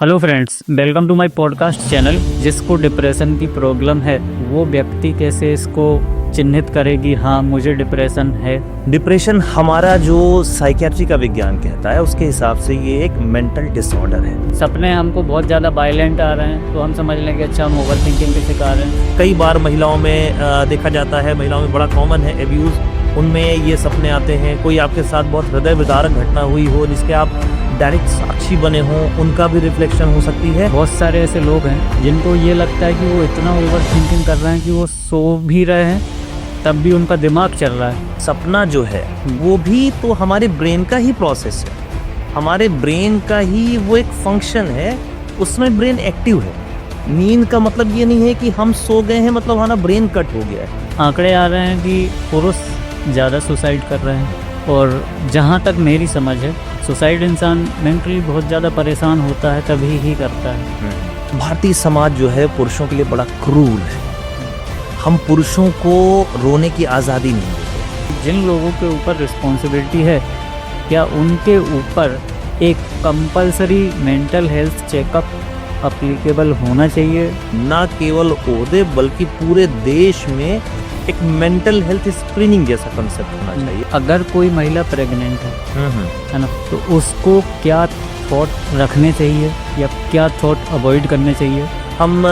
Hello friends, welcome to my podcast channel. जिसको depression की problem है वो व्यक्ति कैसे इसको चिन्हित करेगी, हाँ मुझे डिप्रेशन है। डिप्रेशन हमारा जो साइकियाट्री का विज्ञान कहता है उसके हिसाब से ये एक मेंटल डिसऑर्डर है। सपने हमको बहुत ज़्यादा वायलेंट आ रहे हैं तो हम समझ लें कि अच्छा हम ओवर थिंकिंग के शिकार हैं। कई बार महिलाओं में देखा जाता है, महिलाओं में बड़ा कॉमन है एब्यूज़, उनमें ये सपने आते हैं। कोई आपके साथ बहुत हृदय विदारक घटना हुई हो जिसके आप डायरेक्ट साक्षी बने हों, उनका भी रिफ्लेक्शन हो सकती है। बहुत सारे ऐसे लोग हैं जिनको ये लगता है कि वो इतना ओवर थिंकिंग कर रहे हैं कि वो सो भी रहे हैं तब भी उनका दिमाग चल रहा है। सपना जो है वो भी तो हमारे ब्रेन का ही प्रोसेस है, हमारे ब्रेन का ही वो एक फंक्शन है, उसमें ब्रेन एक्टिव है। नींद का मतलब ये नहीं है कि हम सो गए हैं मतलब हमारा ब्रेन कट हो गया है। आंकड़े आ रहे हैं कि पुरुष ज़्यादा सुसाइड कर रहे हैं, और जहाँ तक मेरी समझ है सुसाइड इंसान मेंटली बहुत ज़्यादा परेशान होता है तभी ही करता है। भारतीय समाज जो है पुरुषों के लिए बड़ा क्रूर है। हम पुरुषों को रोने की आज़ादी नहीं देते। जिन लोगों के ऊपर रिस्पॉन्सिबिलिटी है, क्या उनके ऊपर एक compulsory mental health checkup applicable होना चाहिए? ना केवल ओहदे बल्कि पूरे देश में एक मेंटल हेल्थ स्क्रीनिंग जैसा कंसेप्ट होना चाहिए। अगर कोई महिला प्रेग्नेंट है ना, तो उसको क्या थॉट रखने चाहिए या क्या थॉट अवॉइड करने चाहिए? हम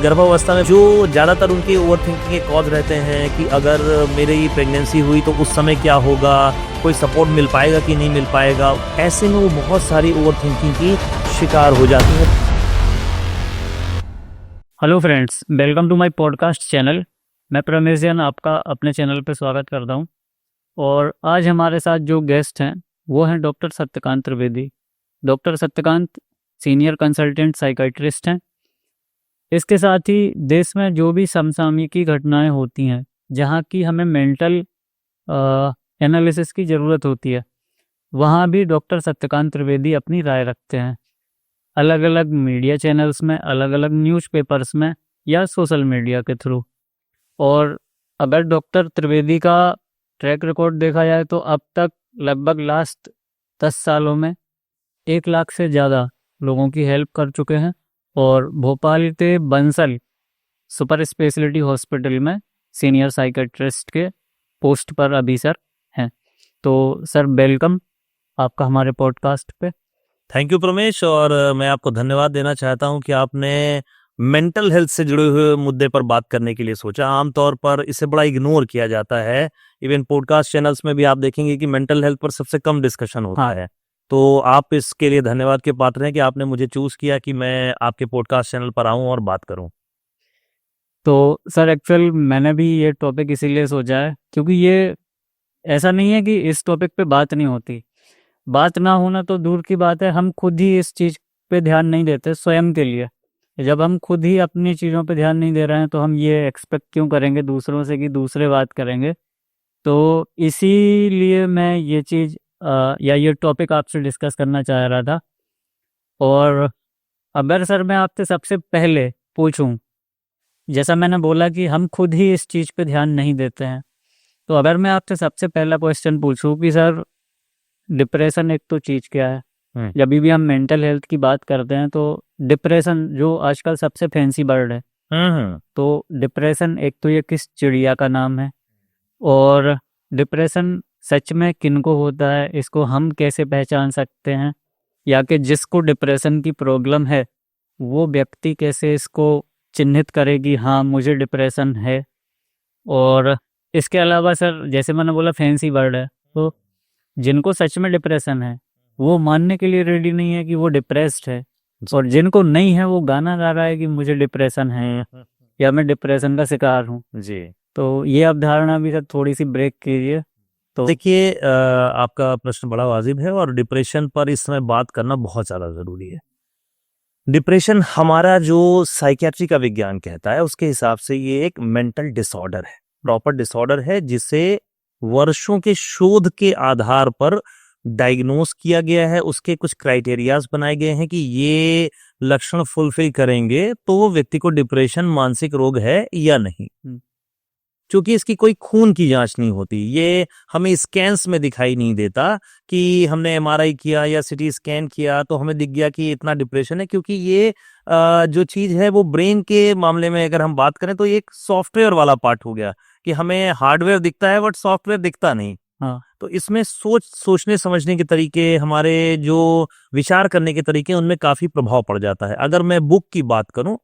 गर्भावस्था में जो ज़्यादातर उनके ओवर थिंकिंग के कॉज रहते हैं कि अगर मेरी प्रेगनेंसी हुई तो उस समय क्या होगा, कोई सपोर्ट मिल पाएगा कि नहीं मिल पाएगा, ऐसे में वो बहुत सारी ओवर थिंकिंग की शिकार हो जाती है। Hello friends, welcome to my podcast channel. मैं प्रमेश जैन आपका अपने चैनल पे स्वागत करता हूँ। और आज हमारे साथ जो गेस्ट हैं वो हैं doctor Satyakant Trivedi. Doctor Satyakant senior consultant psychiatrist हैं। इसके साथ ही देश में जो भी समसामयिकी घटनाएं होती हैं जहाँ की हमें मेंटल एनालिसिस की ज़रूरत होती है, वहाँ भी डॉक्टर सत्यकांत त्रिवेदी अपनी राय रखते हैं। अलग अलग मीडिया चैनल्स में, अलग अलग न्यूज़पेपर्स में या सोशल मीडिया के थ्रू। और अगर डॉक्टर त्रिवेदी का ट्रैक रिकॉर्ड देखा जाए तो अब तक लगभग लास्ट 10 सालों में 1 लाख से ज़्यादा लोगों की हेल्प कर चुके हैं और भोपाल के बंसल सुपर स्पेशलिटी हॉस्पिटल में सीनियर साइकेट्रिस्ट के पोस्ट पर अभी सर हैं। तो सर वेलकम आपका हमारे पॉडकास्ट पे। थैंक यू प्रमेश, और मैं आपको धन्यवाद देना चाहता हूं कि आपने मेंटल हेल्थ से जुड़े हुए मुद्दे पर बात करने के लिए सोचा। आमतौर पर इसे बड़ा इग्नोर किया जाता है। इवन पॉडकास्ट चैनल्स में भी आप देखेंगे कि मेंटल हेल्थ पर सबसे कम डिस्कशन होता है। तो आप इसके लिए धन्यवाद के पात्र हैं कि आपने मुझे चूज किया कि मैं आपके पॉडकास्ट चैनल पर आऊं और बात करूं। तो सर एक्चुअल मैंने भी ये टॉपिक इसीलिए सोचा है क्योंकि ये ऐसा नहीं है कि इस टॉपिक पे बात नहीं होती। बात ना होना तो दूर की बात है, हम खुद ही इस चीज़ पे ध्यान नहीं देते स्वयं के लिए। जब हम खुद ही अपनी चीज़ों पे ध्यान नहीं दे रहे हैं तो हम ये एक्सपेक्ट क्यों करेंगे दूसरों से कि दूसरे बात करेंगे। तो इसीलिए मैं ये चीज़ या ये टॉपिक आपसे डिस्कस करना चाह रहा था। और अगर सर मैं आपसे सबसे पहले पूछूं, जैसा मैंने बोला कि हम खुद ही इस चीज़ पे ध्यान नहीं देते हैं, तो अगर मैं आपसे सबसे पहला क्वेश्चन पूछूं कि सर डिप्रेशन एक तो चीज़ क्या है? जब भी हम मेंटल हेल्थ की बात करते हैं तो डिप्रेशन जो आजकल सबसे फैंसी वर्ड है, तो डिप्रेशन एक तो ये किस चिड़िया का नाम है, और डिप्रेशन सच में किनको होता है, इसको हम कैसे पहचान सकते हैं, या कि जिसको डिप्रेशन की प्रॉब्लम है वो व्यक्ति कैसे इसको चिन्हित करेगी, हाँ मुझे डिप्रेशन है। और इसके अलावा सर जैसे मैंने बोला फैंसी वर्ड है, तो जिनको सच में डिप्रेशन है वो मानने के लिए रेडी नहीं है कि वो डिप्रेस्ड है, और जिनको नहीं है वो गाना गा रहा है कि मुझे डिप्रेशन है या मैं डिप्रेशन का शिकार हूँ जी। तो ये अवधारणा भी सर थोड़ी सी ब्रेक कीजिए। तो देखिए, आपका प्रश्न बड़ा वाजिब है और डिप्रेशन पर इस समय बात करना बहुत ज़्यादा ज़रूरी है। डिप्रेशन हमारा जो साइकियाट्री का विज्ञान कहता है उसके हिसाब से ये एक मेंटल डिसऑर्डर है, प्रॉपर डिसऑर्डर है, जिसे वर्षों के शोध के आधार पर डायग्नोस किया गया है। उसके कुछ क्राइटेरियाज बनाए गए हैं कि ये लक्षण फुलफिल करेंगे तो वो व्यक्ति को डिप्रेशन मानसिक रोग है या नहीं। क्योंकि इसकी कोई खून की जांच नहीं होती, ये हमें स्कैन्स में दिखाई नहीं देता कि हमने एमआरआई किया या सीटी स्कैन किया तो हमें दिख गया कि इतना डिप्रेशन है, क्योंकि ये जो चीज है वो ब्रेन के मामले में अगर हम बात करें तो ये एक सॉफ्टवेयर वाला पार्ट हो गया कि हमें हार्डवेयर दिखता है बट सॉफ्टवेयर दिखता नहीं। हाँ। तो इसमें सोचने समझने के तरीके, हमारे जो विचार करने के तरीके, उनमें काफी प्रभाव पड़ जाता है। अगर मैं बुक की बात करूं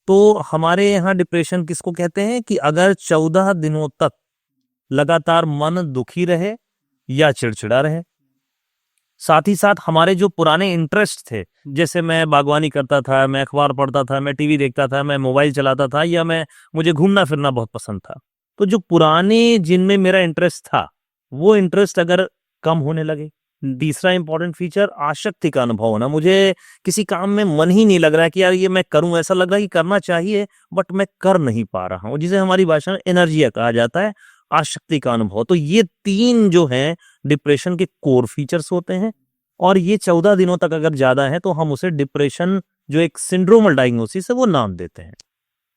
तो हमारे यहाँ डिप्रेशन किसको कहते हैं कि अगर 14 दिनों तक लगातार मन दुखी रहे या चिड़चिड़ा रहे, साथ ही साथ हमारे जो पुराने इंटरेस्ट थे, जैसे मैं बागवानी करता था, मैं अखबार पढ़ता था, मैं टीवी देखता था, मैं मोबाइल चलाता था, या मुझे घूमना फिरना बहुत पसंद था, तो जो पुराने जिनमें मेरा इंटरेस्ट था वो इंटरेस्ट अगर कम होने लगे। तीसरा इंपॉर्टेंट फीचर, आसक्ति का अनुभव होना, मुझे किसी काम में मन ही नहीं लग रहा है कि यार ये मैं करूं, ऐसा लग रहा है कि करना चाहिए बट मैं कर नहीं पा रहा हूं, जिसे हमारी भाषा में एनर्जिया कहा जाता है, आसक्ति का अनुभव। तो ये 3 जो हैं डिप्रेशन के कोर फीचर्स होते हैं, और ये 14 दिनों तक अगर ज्यादा है तो हम उसे डिप्रेशन, जो एक सिंड्रोमल डायग्नोसिस है, वो नाम देते हैं।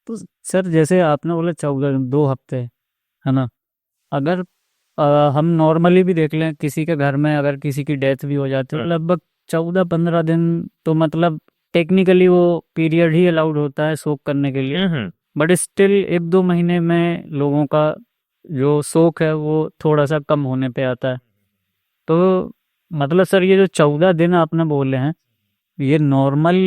तो सर जैसे आपने बोला 2 हफ्ते, है ना, अगर हम नॉर्मली भी देख लें किसी के घर में अगर किसी की डेथ भी हो जाती है तो लगभग 14-15 दिन तो मतलब टेक्निकली वो पीरियड ही अलाउड होता है शोक करने के लिए, बट स्टिल 1-2 महीने में लोगों का जो शोक है वो थोड़ा सा कम होने पे आता है। तो मतलब सर ये जो 14 दिन आपने बोले हैं, ये नॉर्मल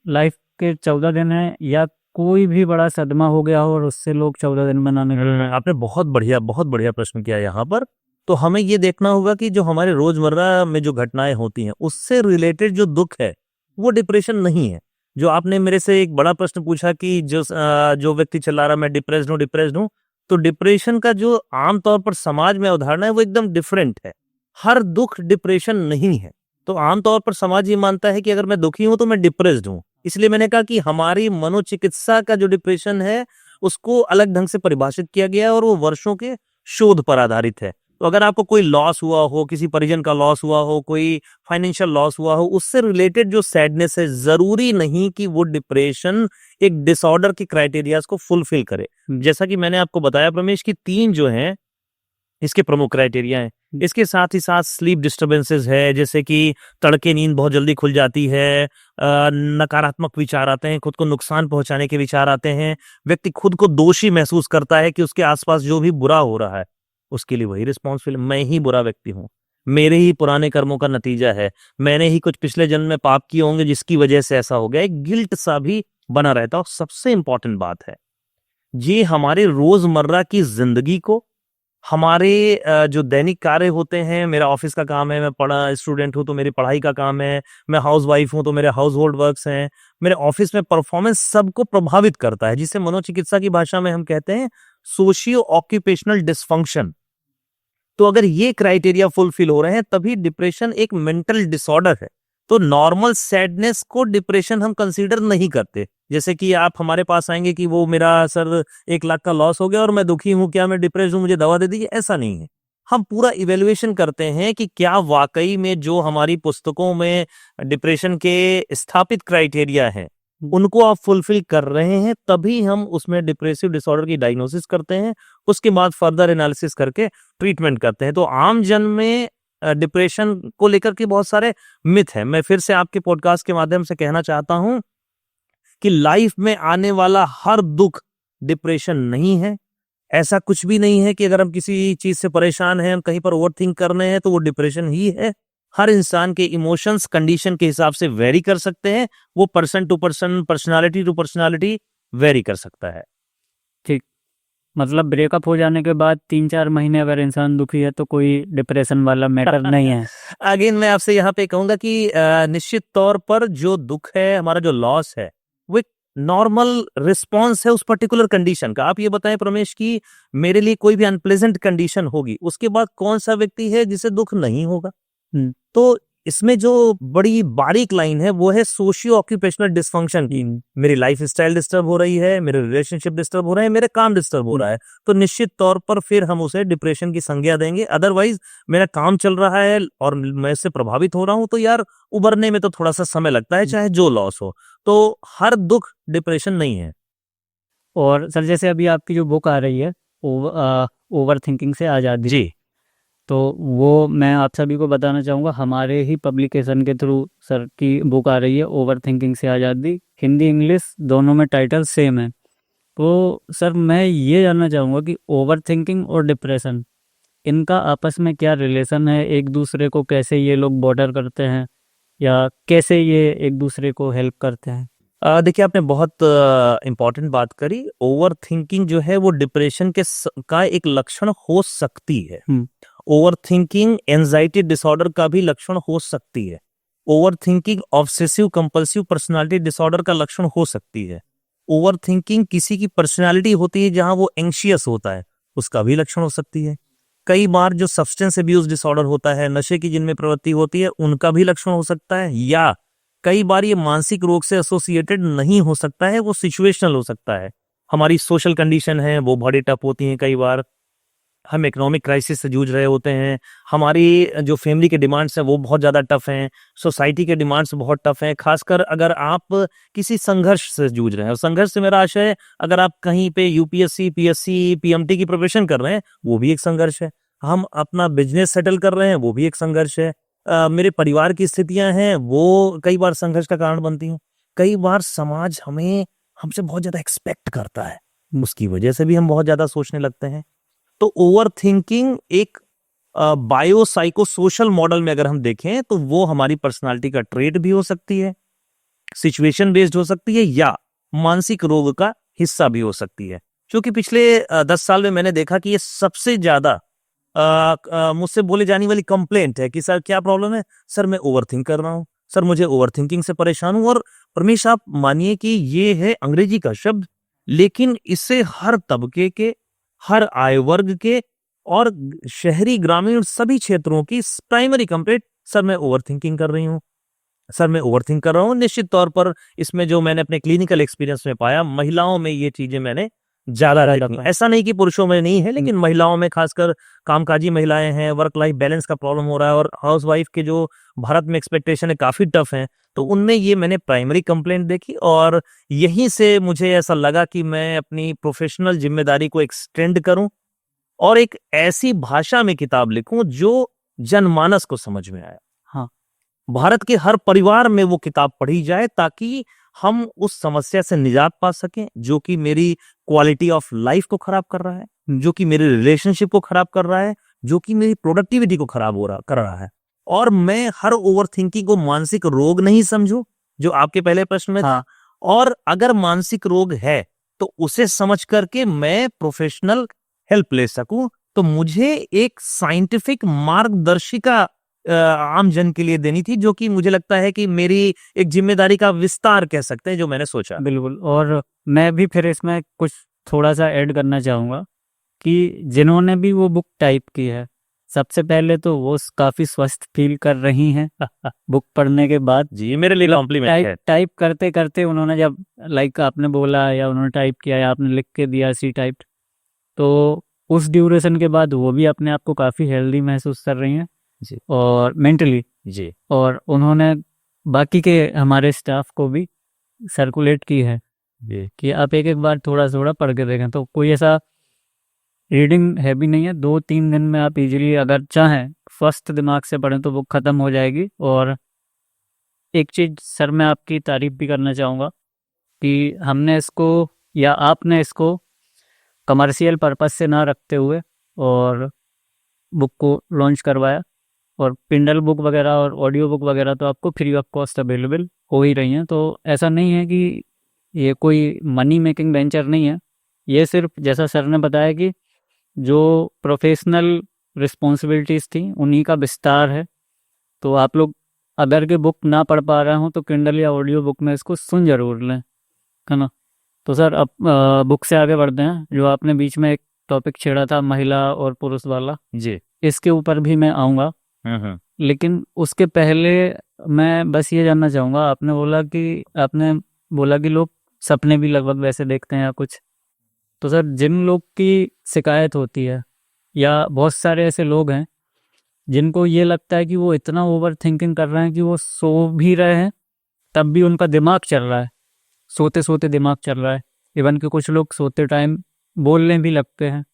लाइफ के 14 दिन है या कोई भी बड़ा सदमा हो गया हो और उससे लोग 14 दिन मनाने लगे? आपने बहुत बढ़िया प्रश्न किया यहाँ पर। तो हमें ये देखना होगा कि जो हमारे रोजमर्रा में जो घटनाएं होती हैं उससे रिलेटेड जो दुख है वो डिप्रेशन नहीं है। जो आपने मेरे से एक बड़ा प्रश्न पूछा कि जो व्यक्ति चिल्ला रहा मैं डिप्रेस्ड हूँ, तो डिप्रेशन का जो आमतौर पर समाज में अवधारणा है वो एकदम डिफरेंट है। हर दुख डिप्रेशन नहीं है। तो आमतौर पर समाज ये मानता है कि अगर मैं दुखी हूं तो मैं डिप्रेस्ड हूं। इसलिए मैंने कहा कि हमारी मनोचिकित्सा का जो डिप्रेशन है उसको अलग ढंग से परिभाषित किया गया है और वो वर्षों के शोध पर आधारित है। तो अगर आपको कोई लॉस हुआ हो, किसी परिजन का लॉस हुआ हो, कोई फाइनेंशियल लॉस हुआ हो, उससे रिलेटेड जो सैडनेस है, जरूरी नहीं कि वो डिप्रेशन एक डिसऑर्डर की क्राइटेरियाज को फुलफिल करे। जैसा कि मैंने आपको बताया प्रमेश की 3 जो हैं इसके प्रमुख क्राइटेरिया हैं। इसके साथ ही साथ स्लीप डिस्टर्बेंसेस है, जैसे कि तड़के नींद बहुत जल्दी खुल जाती है, नकारात्मक विचार आते हैं, खुद को नुकसान पहुंचाने के विचार आते हैं, व्यक्ति खुद को दोषी महसूस करता है कि उसके आसपास जो भी बुरा हो रहा है उसके लिए वही रिस्पॉन्सिबल, मैं ही बुरा व्यक्ति हूँ, मेरे ही पुराने कर्मों का नतीजा है, मैंने ही कुछ पिछले जन्म में पाप किए होंगे जिसकी वजह से ऐसा हो गया। एक गिल्ट सा भी बना रहता है। और सबसे इंपॉर्टेंट बात है, ये हमारे रोजमर्रा की जिंदगी को, हमारे जो दैनिक कार्य होते हैं, मेरा ऑफिस का काम है, मैं स्टूडेंट हूं तो मेरी पढ़ाई का काम है, मैं हाउस वाइफ हूं तो मेरे हाउस होल्ड वर्क्स हैं, मेरे ऑफिस में परफॉर्मेंस सबको प्रभावित करता है, जिसे मनोचिकित्सा की भाषा में हम कहते हैं सोशियो ऑक्यूपेशनल डिसफंक्शन। तो अगर ये क्राइटेरिया फुलफिल हो रहे हैं तभी डिप्रेशन एक मेंटल डिसऑर्डर है। तो नॉर्मल सैडनेस को डिप्रेशन हम कंसीडर नहीं करते। जैसे कि आप हमारे पास आएंगे कि वो मेरा सर 1 लाख का लॉस हो गया और मैं दुखी हूं, क्या मैं डिप्रेस्ड हूं, मुझे दवा दे दीजिए, ऐसा नहीं है। हम पूरा इवेल्युएशन करते हैं कि क्या वाकई में जो हमारी पुस्तकों में डिप्रेशन के स्थापित क्राइटेरिया हैं उनको आप फुलफिल कर रहे हैं, तभी हम उसमें डिप्रेसिव डिसऑर्डर की डायग्नोसिस करते हैं। उसके बाद फर्दर एनालिसिस करके ट्रीटमेंट करते हैं। तो आम जन में डिप्रेशन को लेकर के बहुत सारे मिथ है। मैं फिर से आपके पॉडकास्ट के माध्यम से कहना चाहता हूं कि लाइफ में आने वाला हर दुख डिप्रेशन नहीं है। ऐसा कुछ भी नहीं है कि अगर हम किसी चीज से परेशान हैं, हम कहीं पर ओवरथिंक कर रहे हैं तो वो डिप्रेशन ही है। हर इंसान के इमोशंस कंडीशन के हिसाब से वेरी कर सकते हैं। वो person to person, personality to personality vary कर सकता है। ठीक, मतलब ब्रेकअप हो जाने के बाद 3-4 महीने अगर इंसान दुखी है तो कोई डिप्रेशन वाला मैटर नहीं है। अगेन मैं आपसे यहाँ पे कहूंगा कि निश्चित तौर पर जो दुख है, हमारा जो लॉस है, वो एक नॉर्मल रिस्पॉन्स है उस पर्टिकुलर कंडीशन का। आप ये बताएं प्रमेश की मेरे लिए कोई भी अनप्लेजेंट कंडीशन होगी, उसके बाद कौन सा व्यक्ति है जिसे दुख नहीं होगा? तो इसमें जो बड़ी बारीक लाइन है वो है सोशियो ऑक्यूपेशनल डिसफंक्शन की। मेरी लाइफ स्टाइल डिस्टर्ब हो रही है, मेरे रिलेशनशिप डिस्टर्ब हो रहे हैं, मेरे काम डिस्टर्ब हो रहा है, तो निश्चित तौर पर फिर हम उसे डिप्रेशन की संज्ञा देंगे। अदरवाइज मेरा काम चल रहा है और मैं इससे प्रभावित हो रहा हूं तो यार उबरने में तो थोड़ा सा समय लगता है, चाहे जो लॉस हो। तो हर दुख डिप्रेशन नहीं है। और सर जैसे अभी आपकी जो बुक आ रही है ओवर थिंकिंग से आज़ादी, जी तो वो मैं आप सभी को बताना चाहूँगा, हमारे ही पब्लिकेशन के थ्रू सर की बुक आ रही है ओवर थिंकिंग से आज़ादी। हिंदी इंग्लिश दोनों में टाइटल सेम है। तो सर मैं ये जानना चाहूँगा कि ओवर थिंकिंग और डिप्रेशन, इनका आपस में क्या रिलेशन है, एक दूसरे को कैसे ये लोग बॉर्डर करते हैं या कैसे ये एक दूसरे को हेल्प करते हैं? देखिए, आपने बहुत इम्पोर्टेंट बात करी। ओवर थिंकिंग जो है वो डिप्रेशन का एक लक्षण हो सकती है। ओवर थिंकिंग एंजाइटी डिसऑर्डर का भी लक्षण हो सकती है। Over thinking obsessive compulsive personality disorder का लक्षण हो सकती है। ओवर थिंकिंग किसी की पर्सनालिटी होती है जहां वो एंशियस होता है, उसका भी लक्षण हो सकती है। कई बार जो सब्सटेंस अब्यूज डिसऑर्डर होता है, नशे की जिनमें प्रवृत्ति होती है, उनका भी लक्षण हो सकता है। या कई बार ये मानसिक रोग से एसोसिएटेड नहीं हो सकता है, वो सिचुएशनल हो सकता है। हमारी सोशल कंडीशन है वो बड़ी टफ होती है, कई बार हम इकोनॉमिक क्राइसिस से जूझ रहे होते हैं, हमारी जो फैमिली के डिमांड्स हैं वो बहुत ज़्यादा टफ हैं, सोसाइटी के डिमांड्स बहुत टफ हैं। खासकर अगर आप किसी संघर्ष से जूझ रहे हैं, और संघर्ष से मेरा आशय है अगर आप कहीं पे यूपीएससी पीएससी पीएमटी की प्रिपरेशन कर रहे हैं, वो भी एक संघर्ष है। हम अपना बिजनेस सेटल कर रहे हैं, वो भी एक संघर्ष है। मेरे परिवार की स्थितियां हैं वो कई बार संघर्ष का कारण बनती हैं। कई बार समाज हमसे बहुत ज्यादा एक्सपेक्ट करता है, उसकी वजह से भी हम बहुत ज्यादा सोचने लगते हैं। तो ओवर थिंकिंग एक बायो साइको सोशल मॉडल में अगर हम देखें तो वो हमारी पर्सनालिटी का ट्रेट भी हो सकती है, सिचुएशन बेस्ड हो सकती है, या मानसिक रोग का हिस्सा भी हो सकती है। क्योंकि पिछले 10 साल में मैंने देखा कि ये सबसे ज्यादा मुझसे बोले जाने वाली कंप्लेंट है कि सर क्या प्रॉब्लम है, सर मैं ओवर थिंक कर रहा हूँ, सर मुझे ओवर थिंकिंग से परेशान हूँ। और परमेश आप मानिए कि ये है अंग्रेजी का शब्द, लेकिन इससे हर तबके के, हर आय वर्ग के और शहरी ग्रामीण सभी क्षेत्रों की प्राइमरी कंप्लेंट, सर मैं ओवर थिंकिंग कर रही हूँ, सर मैं ओवर थिंक कर रहा हूँ। निश्चित तौर पर इसमें जो मैंने अपने क्लिनिकल एक्सपीरियंस में पाया, महिलाओं में ये चीजें मैंने ज्यादा देखी। ऐसा नहीं कि पुरुषों में नहीं है, लेकिन महिलाओं में, खासकर कामकाजी महिलाएं हैं, वर्क लाइफ बैलेंस का प्रॉब्लम हो रहा है, और हाउस वाइफ के जो भारत में एक्सपेक्टेशन है काफी टफ है, तो उनमें ये मैंने प्राइमरी कंप्लेंट देखी। और यहीं से मुझे ऐसा लगा कि मैं अपनी प्रोफेशनल जिम्मेदारी को एक्सटेंड करूं और एक ऐसी भाषा में किताब लिखूं जो जनमानस को समझ में आए। हाँ, भारत के हर परिवार में वो किताब पढ़ी जाए, ताकि हम उस समस्या से निजात पा सकें जो कि मेरी क्वालिटी ऑफ लाइफ को खराब कर रहा है, जो कि मेरे रिलेशनशिप को खराब कर रहा है, जो कि मेरी प्रोडक्टिविटी को खराब कर रहा है। और मैं हर ओवर थिंकिंग को मानसिक रोग नहीं समझूं, जो आपके पहले प्रश्न में था। हाँ। और अगर मानसिक रोग है तो उसे समझ करके मैं प्रोफेशनल हेल्प ले सकूं, तो मुझे एक साइंटिफिक मार्गदर्शिका आम जन के लिए देनी थी, जो कि मुझे लगता है कि मेरी एक जिम्मेदारी का विस्तार कह सकते हैं, जो मैंने सोचा। बिल्कुल। और मैं भी फिर इसमें कुछ थोड़ा सा ऐड करना चाहूँगा कि जिन्होंने भी वो बुक टाइप की है, सबसे पहले तो वो काफ़ी स्वस्थ फील कर रही हैं बुक पढ़ने के बाद। जी, मेरे लिए कॉम्प्लीमेंट है। टाइप करते करते उन्होंने जब लाइक आपने बोला या उन्होंने टाइप किया या आपने लिख के दिया सी टाइप्ड, तो उस ड्यूरेशन के बाद वो भी अपने आप को काफ़ी हेल्दी महसूस कर रही हैं जी और मेंटली। जी और उन्होंने बाकी के हमारे स्टाफ को भी सर्कुलेट की है जी कि आप एक एक बार थोड़ा थोड़ा पढ़ के देखें। तो कोई ऐसा रीडिंग हैवी नहीं है, 2-3 दिन में आप इजीली अगर चाहें स्वस्थ दिमाग से पढ़ें तो बुक ख़त्म हो जाएगी। और एक चीज़ सर मैं आपकी तारीफ भी करना चाहूँगा कि हमने इसको या आपने इसको कमर्शियल पर्पस से ना रखते हुए और बुक को लॉन्च करवाया। और पिंडल बुक वगैरह और ऑडियो बुक वगैरह तो आपको फ्री ऑफ कॉस्ट अवेलेबल हो ही रही हैं। तो ऐसा नहीं है कि ये कोई मनी मेकिंग वेंचर नहीं है, ये सिर्फ जैसा सर ने बताया कि जो प्रोफेशनल रिस्पॉन्सिबिलिटीज़ थी उन्हीं का विस्तार है। तो आप लोग अगर के बुक ना पढ़ पा रहे हो तो किंडल या ऑडियो बुक में इसको सुन जरूर लें, है ना। तो सर अब बुक से आगे बढ़ते हैं। जो आपने बीच में एक टॉपिक छेड़ा था महिला और पुरुष वाला, जी इसके ऊपर भी मैं आऊँगा, लेकिन उसके पहले मैं बस ये जानना चाहूँगा, आपने बोला कि लोग सपने भी लगभग वैसे देखते हैं या कुछ। तो सर जिन लोग की शिकायत होती है या बहुत सारे ऐसे लोग हैं जिनको ये लगता है कि वो इतना ओवर थिंकिंग कर रहे हैं कि वो सो भी रहे हैं तब भी उनका दिमाग चल रहा है, सोते सोते दिमाग चल रहा है, इवन कि कुछ लोग सोते टाइम बोलने भी लगते हैं।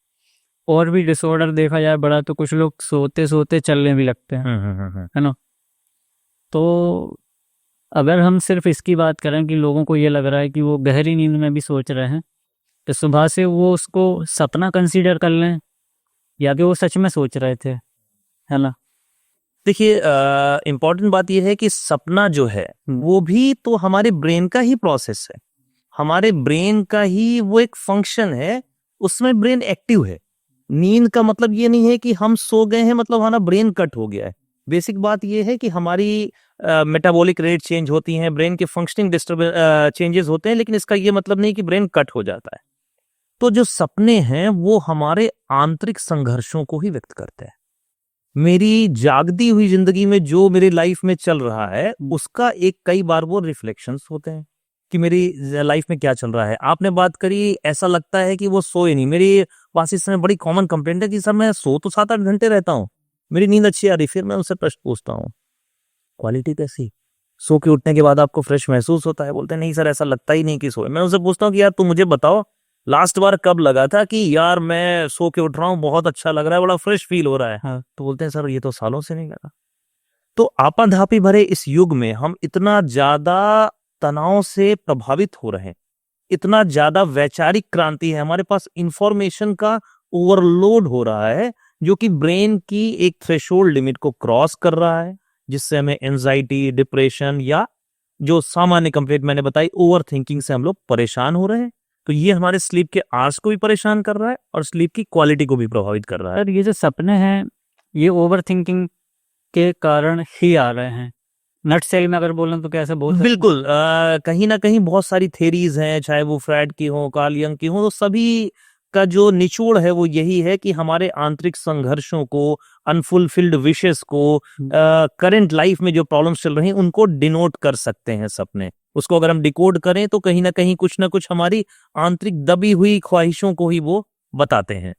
और भी डिसऑर्डर देखा जाए बड़ा तो कुछ लोग सोते सोते चलने भी लगते हैं, है ना। तो अगर हम सिर्फ इसकी बात करें कि लोगों को ये लग रहा है कि वो गहरी नींद में भी सोच रहे हैं, तो सुबह से वो उसको सपना कंसीडर कर लें या कि वो सच में सोच रहे थे, है ना। देखिए इम्पोर्टेंट बात यह है कि सपना जो है वो भी तो हमारे ब्रेन का ही प्रोसेस है, हमारे ब्रेन का ही वो एक फंक्शन है, उसमें ब्रेन एक्टिव है। नींद का मतलब ये नहीं है कि हम सो गए हैं मतलब हमारा ब्रेन कट हो गया है। बेसिक बात ये है कि हमारी मेटाबॉलिक रेट चेंज होती हैं, ब्रेन के फंक्शनिंग डिस्टर्ब चेंजेस होते हैं, लेकिन इसका ये मतलब नहीं कि ब्रेन कट हो जाता है। तो जो सपने हैं वो हमारे आंतरिक संघर्षों को ही व्यक्त करते हैं। मेरी जागती हुई जिंदगी में जो मेरी लाइफ में चल रहा है उसका एक कई बार वो रिफ्लेक्शंस होते हैं कि मेरी लाइफ में क्या चल रहा है। आपने बात करी, ऐसा लगता है कि वो सोए नहीं। मेरी पास इस समय बड़ी कॉमन कंप्लेंट है कि सर मैं सो तो 7-8 घंटे रहता हूँ, मेरी नींद अच्छी आ रही। फिर मैं उनसे प्रश्न पूछता हूँ, क्वालिटी कैसी? सो के उठने के बाद आपको फ्रेश महसूस होता है? बोलते हैं नहीं सर, ऐसा लगता ही नहीं कि सोए। मैं उनसे पूछता हूँ कि यार तुम मुझे बताओ, लास्ट बार कब लगा था कि यार मैं सो के उठ रहा हूँ, बहुत अच्छा लग रहा है, बड़ा फ्रेश फील हो रहा है? हाँ। तो बोलते हैं सर ये तो सालों से नहीं लगा। तो आपाधापी भरे इस युग में हम इतना ज्यादा तनाव से प्रभावित हो रहे हैं, इतना ज्यादा वैचारिक क्रांति है हमारे पास, इंफॉर्मेशन का ओवरलोड हो रहा है जो कि ब्रेन की एक थ्रेशोल्ड लिमिट को क्रॉस कर रहा है, जिससे हमें एंजाइटी, डिप्रेशन या जो सामान्य कंप्लेंट मैंने बताई ओवर थिंकिंग से हम लोग परेशान हो रहे हैं। तो ये हमारे स्लीप के आवर्स को भी परेशान कर रहा है और स्लीप की क्वालिटी को भी प्रभावित कर रहा है। सर ये जो सपने हैं ये ओवर थिंकिंग के कारण ही आ रहे हैं। नट सेल में अगर बोलें तो कैसे बोल सकते हैं? बिल्कुल कहीं ना कहीं बहुत सारी थेरीज हैं, चाहे वो फ्रायड की हो, कार्ल यंग की हो, तो सभी का जो निचोड़ है वो यही है कि हमारे आंतरिक संघर्षों को, अनफुलफिल्ड विशेस को, करंट लाइफ में जो प्रॉब्लम्स चल रही हैं उनको डिनोट कर सकते हैं सपने। उसको अगर हम डिकोड करें तो कहीं ना कुछ हमारी आंतरिक दबी हुई ख्वाहिशों को ही वो बताते हैं।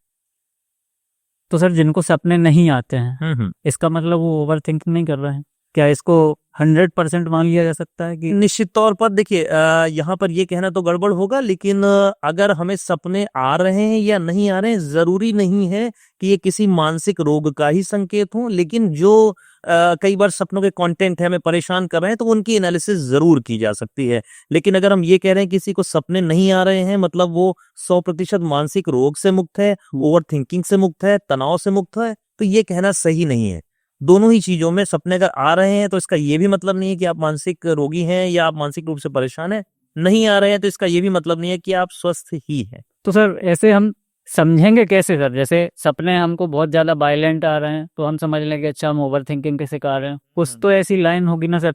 तो सर जिनको सपने नहीं आते हैं इसका मतलब वो ओवर थिंकिंग नहीं कर रहे हैं क्या? इसको 100% मान लिया जा सकता है कि निश्चित तौर पर देखिए यहाँ पर ये कहना तो गड़बड़ होगा, लेकिन अगर हमें सपने आ रहे हैं या नहीं आ रहे हैं, जरूरी नहीं है कि ये किसी मानसिक रोग का ही संकेत हो। लेकिन जो कई बार सपनों के कंटेंट है हमें परेशान कर रहे हैं तो उनकी एनालिसिस जरूर की जा सकती है। लेकिन अगर हम ये कह रहे हैं किसी को सपने नहीं आ रहे हैं मतलब वो 100% मानसिक रोग से मुक्त है, ओवर थिंकिंग से मुक्त है, तनाव से मुक्त है, तो ये कहना सही नहीं है। दोनों ही चीजों में सपने अगर आ रहे हैं तो इसका ये भी मतलब नहीं है कि आप मानसिक रोगी हैं या आप मानसिक रूप से परेशान हैं। नहीं आ रहे हैं तो इसका ये भी मतलब नहीं है कि आप स्वस्थ ही हैं। तो सर ऐसे हम समझेंगे कैसे सर? जैसे सपने हमको बहुत ज़्यादा वायलेंट आ रहे हैं तो हम समझ लेंगे अच्छा हम ओवर थिंकिंग के शिकार हैं। कुछ तो ऐसी लाइन होगी ना सर,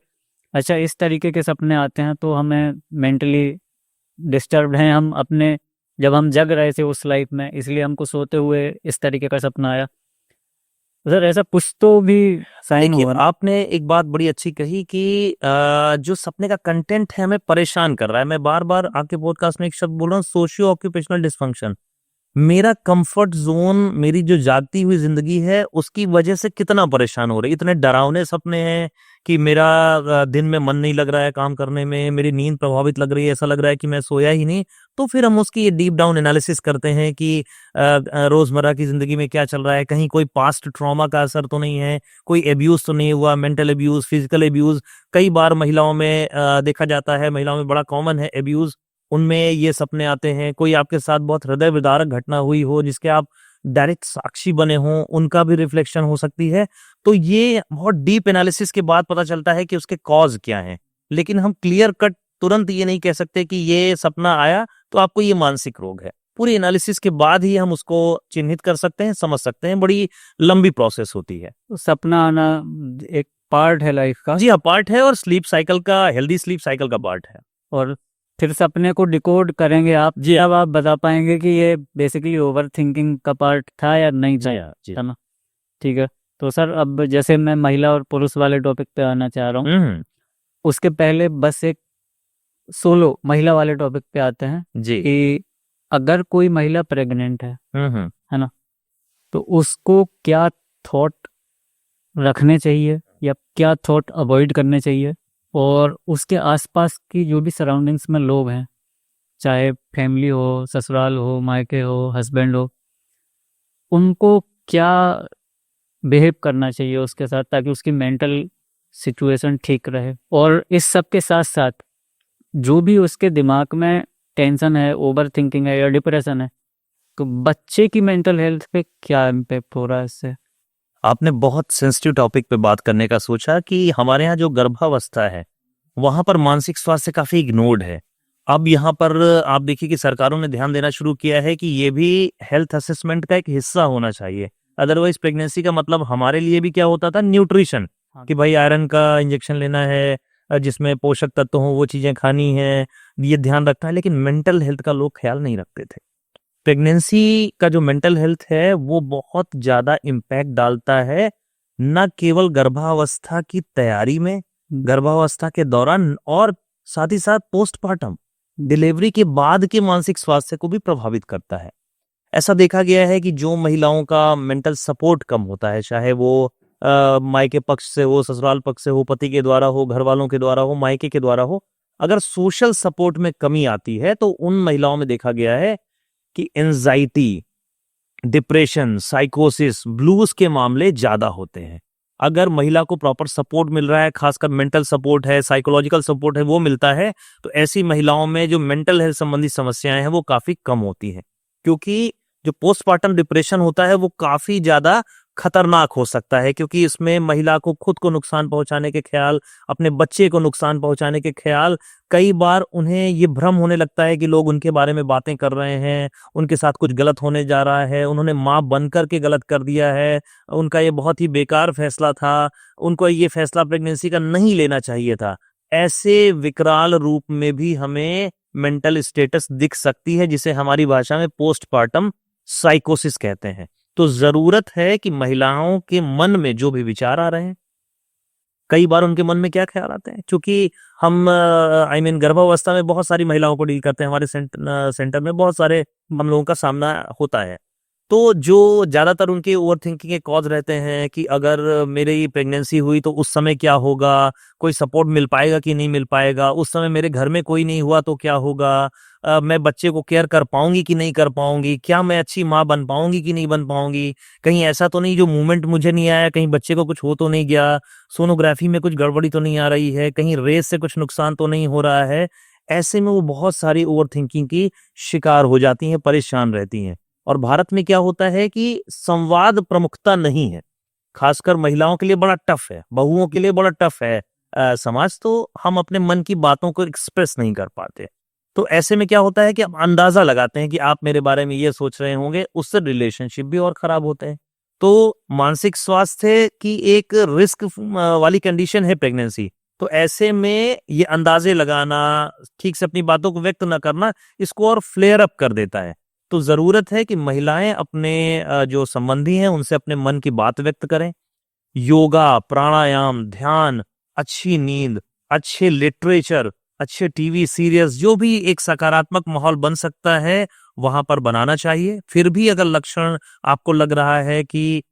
अच्छा इस तरीके के सपने आते हैं तो हमें मेंटली डिस्टर्ब्ड हैं हम अपने, जब हम जग रहे थे उस लाइफ में, इसलिए हमको सोते हुए इस तरीके का सपना आया। तो सर ऐसा कुछ तो भी साइन देखिए हुआ ना? आपने एक बात बड़ी अच्छी कही कि जो सपने का कंटेंट है हमें परेशान कर रहा है। मैं बार बार आपके पॉडकास्ट में एक शब्द बोल रहा हूँ, सोशियो ऑक्यूपेशनल डिसफंक्शन। मेरा कंफर्ट जोन, मेरी जो जागती हुई जिंदगी है उसकी वजह से कितना परेशान हो रही है। इतने डरावने सपने हैं कि मेरा दिन में मन नहीं लग रहा है काम करने में, मेरी नींद प्रभावित लग रही है, ऐसा लग रहा है कि मैं सोया ही नहीं। तो फिर हम उसकी डीप डाउन एनालिसिस करते हैं कि रोजमर्रा की जिंदगी में क्या चल रहा है, कहीं कोई पास्ट ट्रॉमा का असर तो नहीं है, कोई एब्यूज तो नहीं हुआ, मेंटल एब्यूज, फिजिकल एब्यूज। कई बार महिलाओं में देखा जाता है, महिलाओं में बड़ा कॉमन है एब्यूज, उनमें ये सपने आते हैं। कोई आपके साथ बहुत हृदय विदारक घटना हुई हो जिसके आप डायरेक्ट साक्षी बने हों, उनका भी रिफ्लेक्शन हो सकती है। तो ये बहुत डीप एनालिसिस के बाद पता चलता है कि उसके कॉज क्या हैं। लेकिन हम क्लियर कट तुरंत ये नहीं कह सकते कि ये सपना आया तो आपको ये मानसिक रोग है। पूरी एनालिसिस के बाद ही हम उसको चिन्हित कर सकते हैं, समझ सकते हैं। बड़ी लंबी प्रोसेस होती है। तो सपना आना एक पार्ट है लाइफ का। जी हाँ, पार्ट है और स्लीप साइकिल का, हेल्दी स्लीप साइकिल का पार्ट है। और फिर सपने को डिकोड करेंगे आप जी, अब आप बता पाएंगे कि ये बेसिकली ओवर थिंकिंग का पार्ट था या नहीं था, है ना? ठीक है। तो सर अब जैसे मैं महिला और पुरुष वाले टॉपिक पे आना चाह रहा हूँ, उसके पहले बस एक सोलो महिला वाले टॉपिक पे आते हैं जी। कि अगर कोई महिला प्रेग्नेंट है ना, तो उसको क्या थॉट रखने चाहिए या क्या थॉट अवॉइड करने चाहिए, और उसके आसपास की जो भी सराउंडिंग्स में लोग हैं, चाहे फैमिली हो, ससुराल हो, मायके हो, हस्बैंड हो, उनको क्या बिहेव करना चाहिए उसके साथ ताकि उसकी मेंटल सिचुएशन ठीक रहे। और इस सब के साथ साथ जो भी उसके दिमाग में टेंशन है, ओवर थिंकिंग है या डिप्रेशन है, तो बच्चे की मेंटल हेल्थ पे क्या इम्पेक्ट हो रहा है इससे? आपने बहुत सेंसिटिव टॉपिक पे बात करने का सोचा कि हमारे यहाँ जो गर्भावस्था है वहां पर मानसिक स्वास्थ्य काफी इग्नोर्ड है। अब यहाँ पर आप देखिए कि सरकारों ने ध्यान देना शुरू किया है कि ये भी हेल्थ असेसमेंट का एक हिस्सा होना चाहिए। अदरवाइज प्रेगनेंसी का मतलब हमारे लिए भी क्या होता था, न्यूट्रिशन, हाँ। कि भाई आयरन का इंजेक्शन लेना है, जिसमें पोषक तत्व हो वो चीजें खानी है, ये ध्यान रखना है। लेकिन मेंटल हेल्थ का लोग ख्याल नहीं रखते थे। प्रेगनेंसी का जो मेंटल हेल्थ है वो बहुत ज्यादा इम्पैक्ट डालता है, न केवल गर्भावस्था की तैयारी में, गर्भावस्था के दौरान, और साथ ही साथ पोस्टमार्टम, डिलीवरी के बाद के मानसिक स्वास्थ्य को भी प्रभावित करता है। ऐसा देखा गया है कि जो महिलाओं का मेंटल सपोर्ट कम होता है, चाहे वो मायके पक्ष से हो, ससुराल पक्ष से हो, पति के द्वारा हो, घर वालों के द्वारा हो, मायके के द्वारा हो, अगर सोशल सपोर्ट में कमी आती है तो उन महिलाओं में देखा गया है कि एंजाइटी, डिप्रेशन, साइकोसिस, ब्लूज के मामले ज्यादा होते हैं। अगर महिला को प्रॉपर सपोर्ट मिल रहा है, खासकर मेंटल सपोर्ट है, साइकोलॉजिकल सपोर्ट है, वो मिलता है, तो ऐसी महिलाओं में जो मेंटल हेल्थ संबंधी समस्याएं हैं वो काफी कम होती हैं। क्योंकि जो पोस्टमार्टम डिप्रेशन होता है वो काफी ज्यादा खतरनाक हो सकता है, क्योंकि इसमें महिला को खुद को नुकसान पहुंचाने के ख्याल, अपने बच्चे को नुकसान पहुंचाने के ख्याल, कई बार उन्हें ये भ्रम होने लगता है कि लोग उनके बारे में बातें कर रहे हैं, उनके साथ कुछ गलत होने जा रहा है, उन्होंने माँ बनकर के गलत कर दिया है, उनका ये बहुत ही बेकार फैसला था, उनको ये फैसला प्रेगनेंसी का नहीं लेना चाहिए था। ऐसे विकराल रूप में भी हमें मेंटल स्टेटस दिख सकती है, जिसे हमारी भाषा में पोस्टपार्टम साइकोसिस कहते हैं। तो जरूरत है कि महिलाओं के मन में जो भी विचार आ रहे हैं, कई बार उनके मन में क्या ख्याल आते हैं, क्योंकि हम गर्भावस्था में बहुत सारी महिलाओं को डील करते हैं, हमारे सेंटर में बहुत सारे हम लोगों का सामना होता है। तो जो ज्यादातर उनके ओवर थिंकिंग के कॉज रहते हैं कि अगर मेरी प्रेगनेंसी हुई तो उस समय क्या होगा, कोई सपोर्ट मिल पाएगा कि नहीं मिल पाएगा, उस समय मेरे घर में कोई नहीं हुआ तो क्या होगा, मैं बच्चे को केयर कर पाऊंगी कि नहीं कर पाऊंगी, क्या मैं अच्छी माँ बन पाऊंगी कि नहीं बन पाऊंगी, कहीं ऐसा तो नहीं जो मूवमेंट मुझे नहीं आया, कहीं बच्चे को कुछ हो तो नहीं गया, सोनोग्राफी में कुछ गड़बड़ी तो नहीं आ रही है, कहीं रेस से कुछ नुकसान तो नहीं हो रहा है। ऐसे में वो बहुत सारी ओवर थिंकिंग की शिकार हो जाती हैं, परेशान रहती हैं। और भारत में क्या होता है कि संवाद प्रमुखता नहीं है, खासकर महिलाओं के लिए बड़ा टफ है, बहुओं के लिए बड़ा टफ है समाज, तो हम अपने मन की बातों को एक्सप्रेस नहीं कर पाते। तो ऐसे में क्या होता है कि हम अंदाजा लगाते हैं कि आप मेरे बारे में ये सोच रहे होंगे, उससे रिलेशनशिप भी और खराब होते हैं। तो मानसिक स्वास्थ्य की एक रिस्क वाली कंडीशन है प्रेगनेंसी। तो ऐसे में ये अंदाजे लगाना, ठीक से अपनी बातों को व्यक्त न करना, इसको और फ्लेयर अप कर देता है। तो जरूरत है कि महिलाएं अपने जो संबंधी हैं उनसे अपने मन की बात व्यक्त करें। योगा, प्राणायाम, ध्यान, अच्छी नींद, अच्छे लिटरेचर, अच्छे टीवी सीरियल्स, जो भी एक सकारात्मक माहौल बन सकता है वहां पर बनाना चाहिए। फिर भी अगर लक्षण आपको लग रहा है कि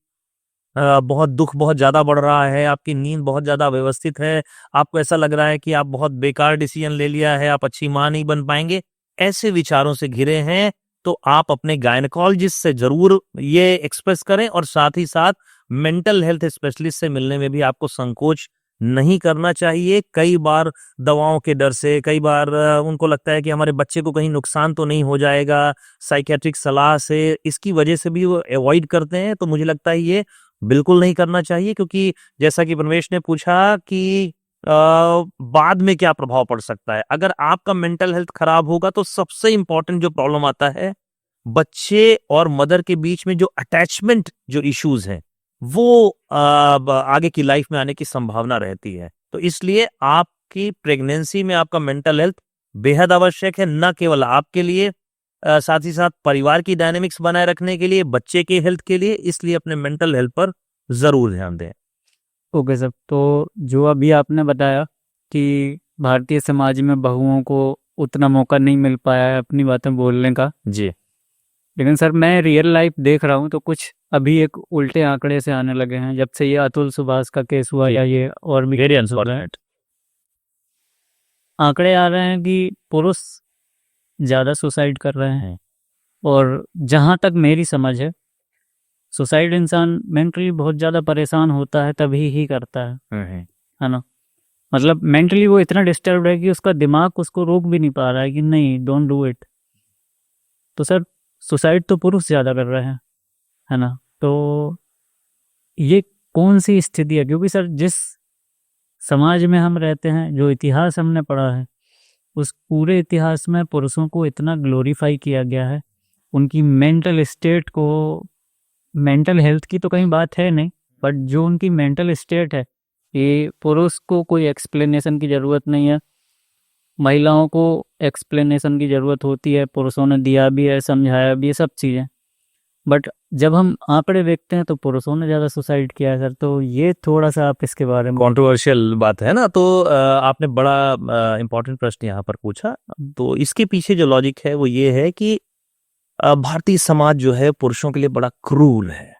बहुत दुख बहुत ज्यादा बढ़ रहा है, आपकी नींद बहुत ज्यादा अव्यवस्थित है, आपको ऐसा लग रहा है कि आप बहुत बेकार डिसीजन ले लिया है, आप अच्छी मां नहीं बन पाएंगे, ऐसे विचारों से घिरे हैं, तो आप अपने गायनेकोलॉजिस्ट से जरूर ये एक्सप्रेस करें। और साथ ही साथ मेंटल हेल्थ स्पेशलिस्ट से मिलने में भी आपको संकोच नहीं करना चाहिए। कई बार दवाओं के डर से, कई बार उनको लगता है कि हमारे बच्चे को कहीं नुकसान तो नहीं हो जाएगा, साइकेट्रिक सलाह से, इसकी वजह से भी वो अवॉइड करते हैं। तो मुझे लगता है ये बिल्कुल नहीं करना चाहिए, क्योंकि जैसा कि परमेश ने पूछा कि बाद में क्या प्रभाव पड़ सकता है, अगर आपका मेंटल हेल्थ खराब होगा तो सबसे इंपॉर्टेंट जो प्रॉब्लम आता है, बच्चे और मदर के बीच में जो अटैचमेंट जो इश्यूज हैं वो आगे की लाइफ में आने की संभावना रहती है। तो इसलिए आपकी प्रेगनेंसी में आपका मेंटल हेल्थ बेहद आवश्यक है, न केवल आपके लिए, साथ ही साथ परिवार की डायनेमिक्स बनाए रखने के लिए, बच्चे के हेल्थ के लिए। इसलिए अपने मेंटल हेल्थ पर जरूर ध्यान दें। ओके सर, तो जो अभी आपने बताया कि भारतीय समाज में बहुओं को उतना मौका नहीं मिल पाया है अपनी बातें बोलने का, जी, लेकिन सर मैं रियल लाइफ देख रहा हूँ तो कुछ अभी एक उल्टे आंकड़े से आने लगे हैं जब से ये अतुल सुभाष का केस हुआ, या ये और भी वेरी केस हो रहे हैं। आंकड़े आ रहे हैं कि पुरुष ज़्यादा सुसाइड कर रहे हैं। और जहाँ तक मेरी समझ है, सुसाइड इंसान मेंटली बहुत ज़्यादा परेशान होता है तभी ही करता है ना। मतलब मेंटली वो इतना डिस्टर्ब है कि उसका दिमाग उसको रोक भी नहीं पा रहा है कि नहीं, डोंट डू इट। तो सर सुसाइड तो पुरुष ज़्यादा कर रहे हैं, है ना। तो ये कौन सी स्थिति है, क्योंकि सर जिस समाज में हम रहते हैं, जो इतिहास हमने पढ़ा है, उस पूरे इतिहास में पुरुषों को इतना ग्लोरीफाई किया गया है। उनकी मेंटल स्टेट को, मेंटल हेल्थ की तो कहीं बात है नहीं, बट जो उनकी मेंटल स्टेट है, ये पुरुष को कोई एक्सप्लेनेशन की ज़रूरत नहीं है। महिलाओं को एक्सप्लेनेशन की ज़रूरत होती है, पुरुषों ने दिया भी है, समझाया भी है, सब चीज़ें। बट जब हम आंकड़े देखते हैं तो पुरुषों ने ज़्यादा सुसाइड किया है सर। तो ये थोड़ा सा आप इसके बारे में। कंट्रोवर्शियल बात है ना। तो आपने बड़ा इंपॉर्टेंट प्रश्न यहाँ पर पूछा। तो इसके पीछे जो लॉजिक है वो ये है कि भारतीय समाज जो है पुरुषों के लिए बड़ा क्रूर है।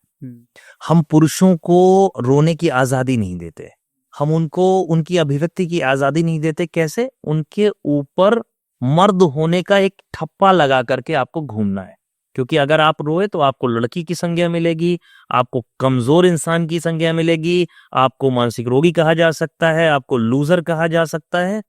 हम पुरुषों को रोने की आजादी नहीं देते, हम उनको उनकी अभिव्यक्ति की आजादी नहीं देते। कैसे? उनके ऊपर मर्द होने का एक ठप्पा लगा करके आपको घूमना है। क्योंकि अगर आप रोए तो आपको लड़की की संज्ञा मिलेगी, आपको कमजोर इंसान की संज्ञा मिलेगी, आपको मानसिक रोगी कहा जा सकता है, आपको लूजर कहा जा सकता है।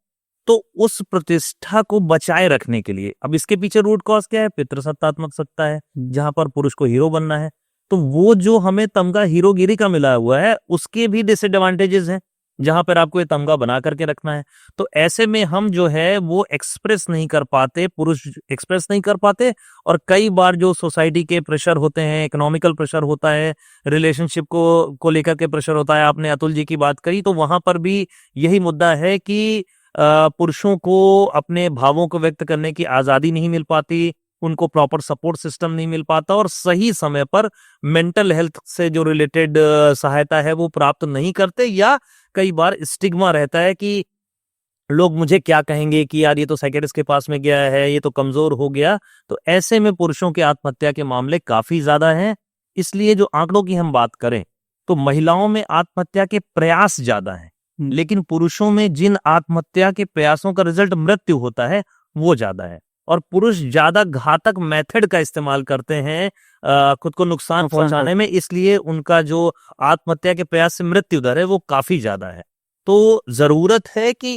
तो उस प्रतिष्ठा को बचाए रखने के लिए, अब इसके पीछे रूट कॉज क्या है? पितृसत्तात्मक सत्ता है, जहां पर पुरुष को हीरो बनना है। तो वो जो हमें तमगा हीरोगिरी का मिला हुआ है, उसके भी डिसएडवांटेजेस हैं, जहां पर आपको ये तमगा बना करके रखना है। तो ऐसे में हम जो है वो एक्सप्रेस नहीं कर पाते, पुरुष एक्सप्रेस नहीं कर पाते। और कई बार जो सोसाइटी के प्रेशर होते हैं, इकोनॉमिकल प्रेशर होता है, रिलेशनशिप को लेकर के प्रेशर होता है, आपने अतुल जी की बात करी, तो वहां पर भी यही मुद्दा है कि पुरुषों को अपने भावों को व्यक्त करने की आजादी नहीं मिल पाती, उनको प्रॉपर सपोर्ट सिस्टम नहीं मिल पाता, और सही समय पर मेंटल हेल्थ से जो रिलेटेड सहायता है वो प्राप्त नहीं करते। या कई बार स्टिग्मा रहता है कि लोग मुझे क्या कहेंगे कि यार ये तो साइकियाट्रिस्ट के पास में गया है, ये तो कमजोर हो गया। तो ऐसे में पुरुषों के आत्महत्या के मामले काफी ज्यादा हैं। इसलिए जो आंकड़ों की हम बात करें तो महिलाओं में आत्महत्या के प्रयास ज्यादा हैं, लेकिन पुरुषों में जिन आत्महत्या के प्रयासों का रिजल्ट मृत्यु होता है वो ज्यादा है। और पुरुष ज्यादा घातक मेथड का इस्तेमाल करते हैं खुद को नुकसान पहुंचाने में, इसलिए उनका जो आत्महत्या के प्रयास से मृत्यु दर है वो काफी ज्यादा है। तो जरूरत है कि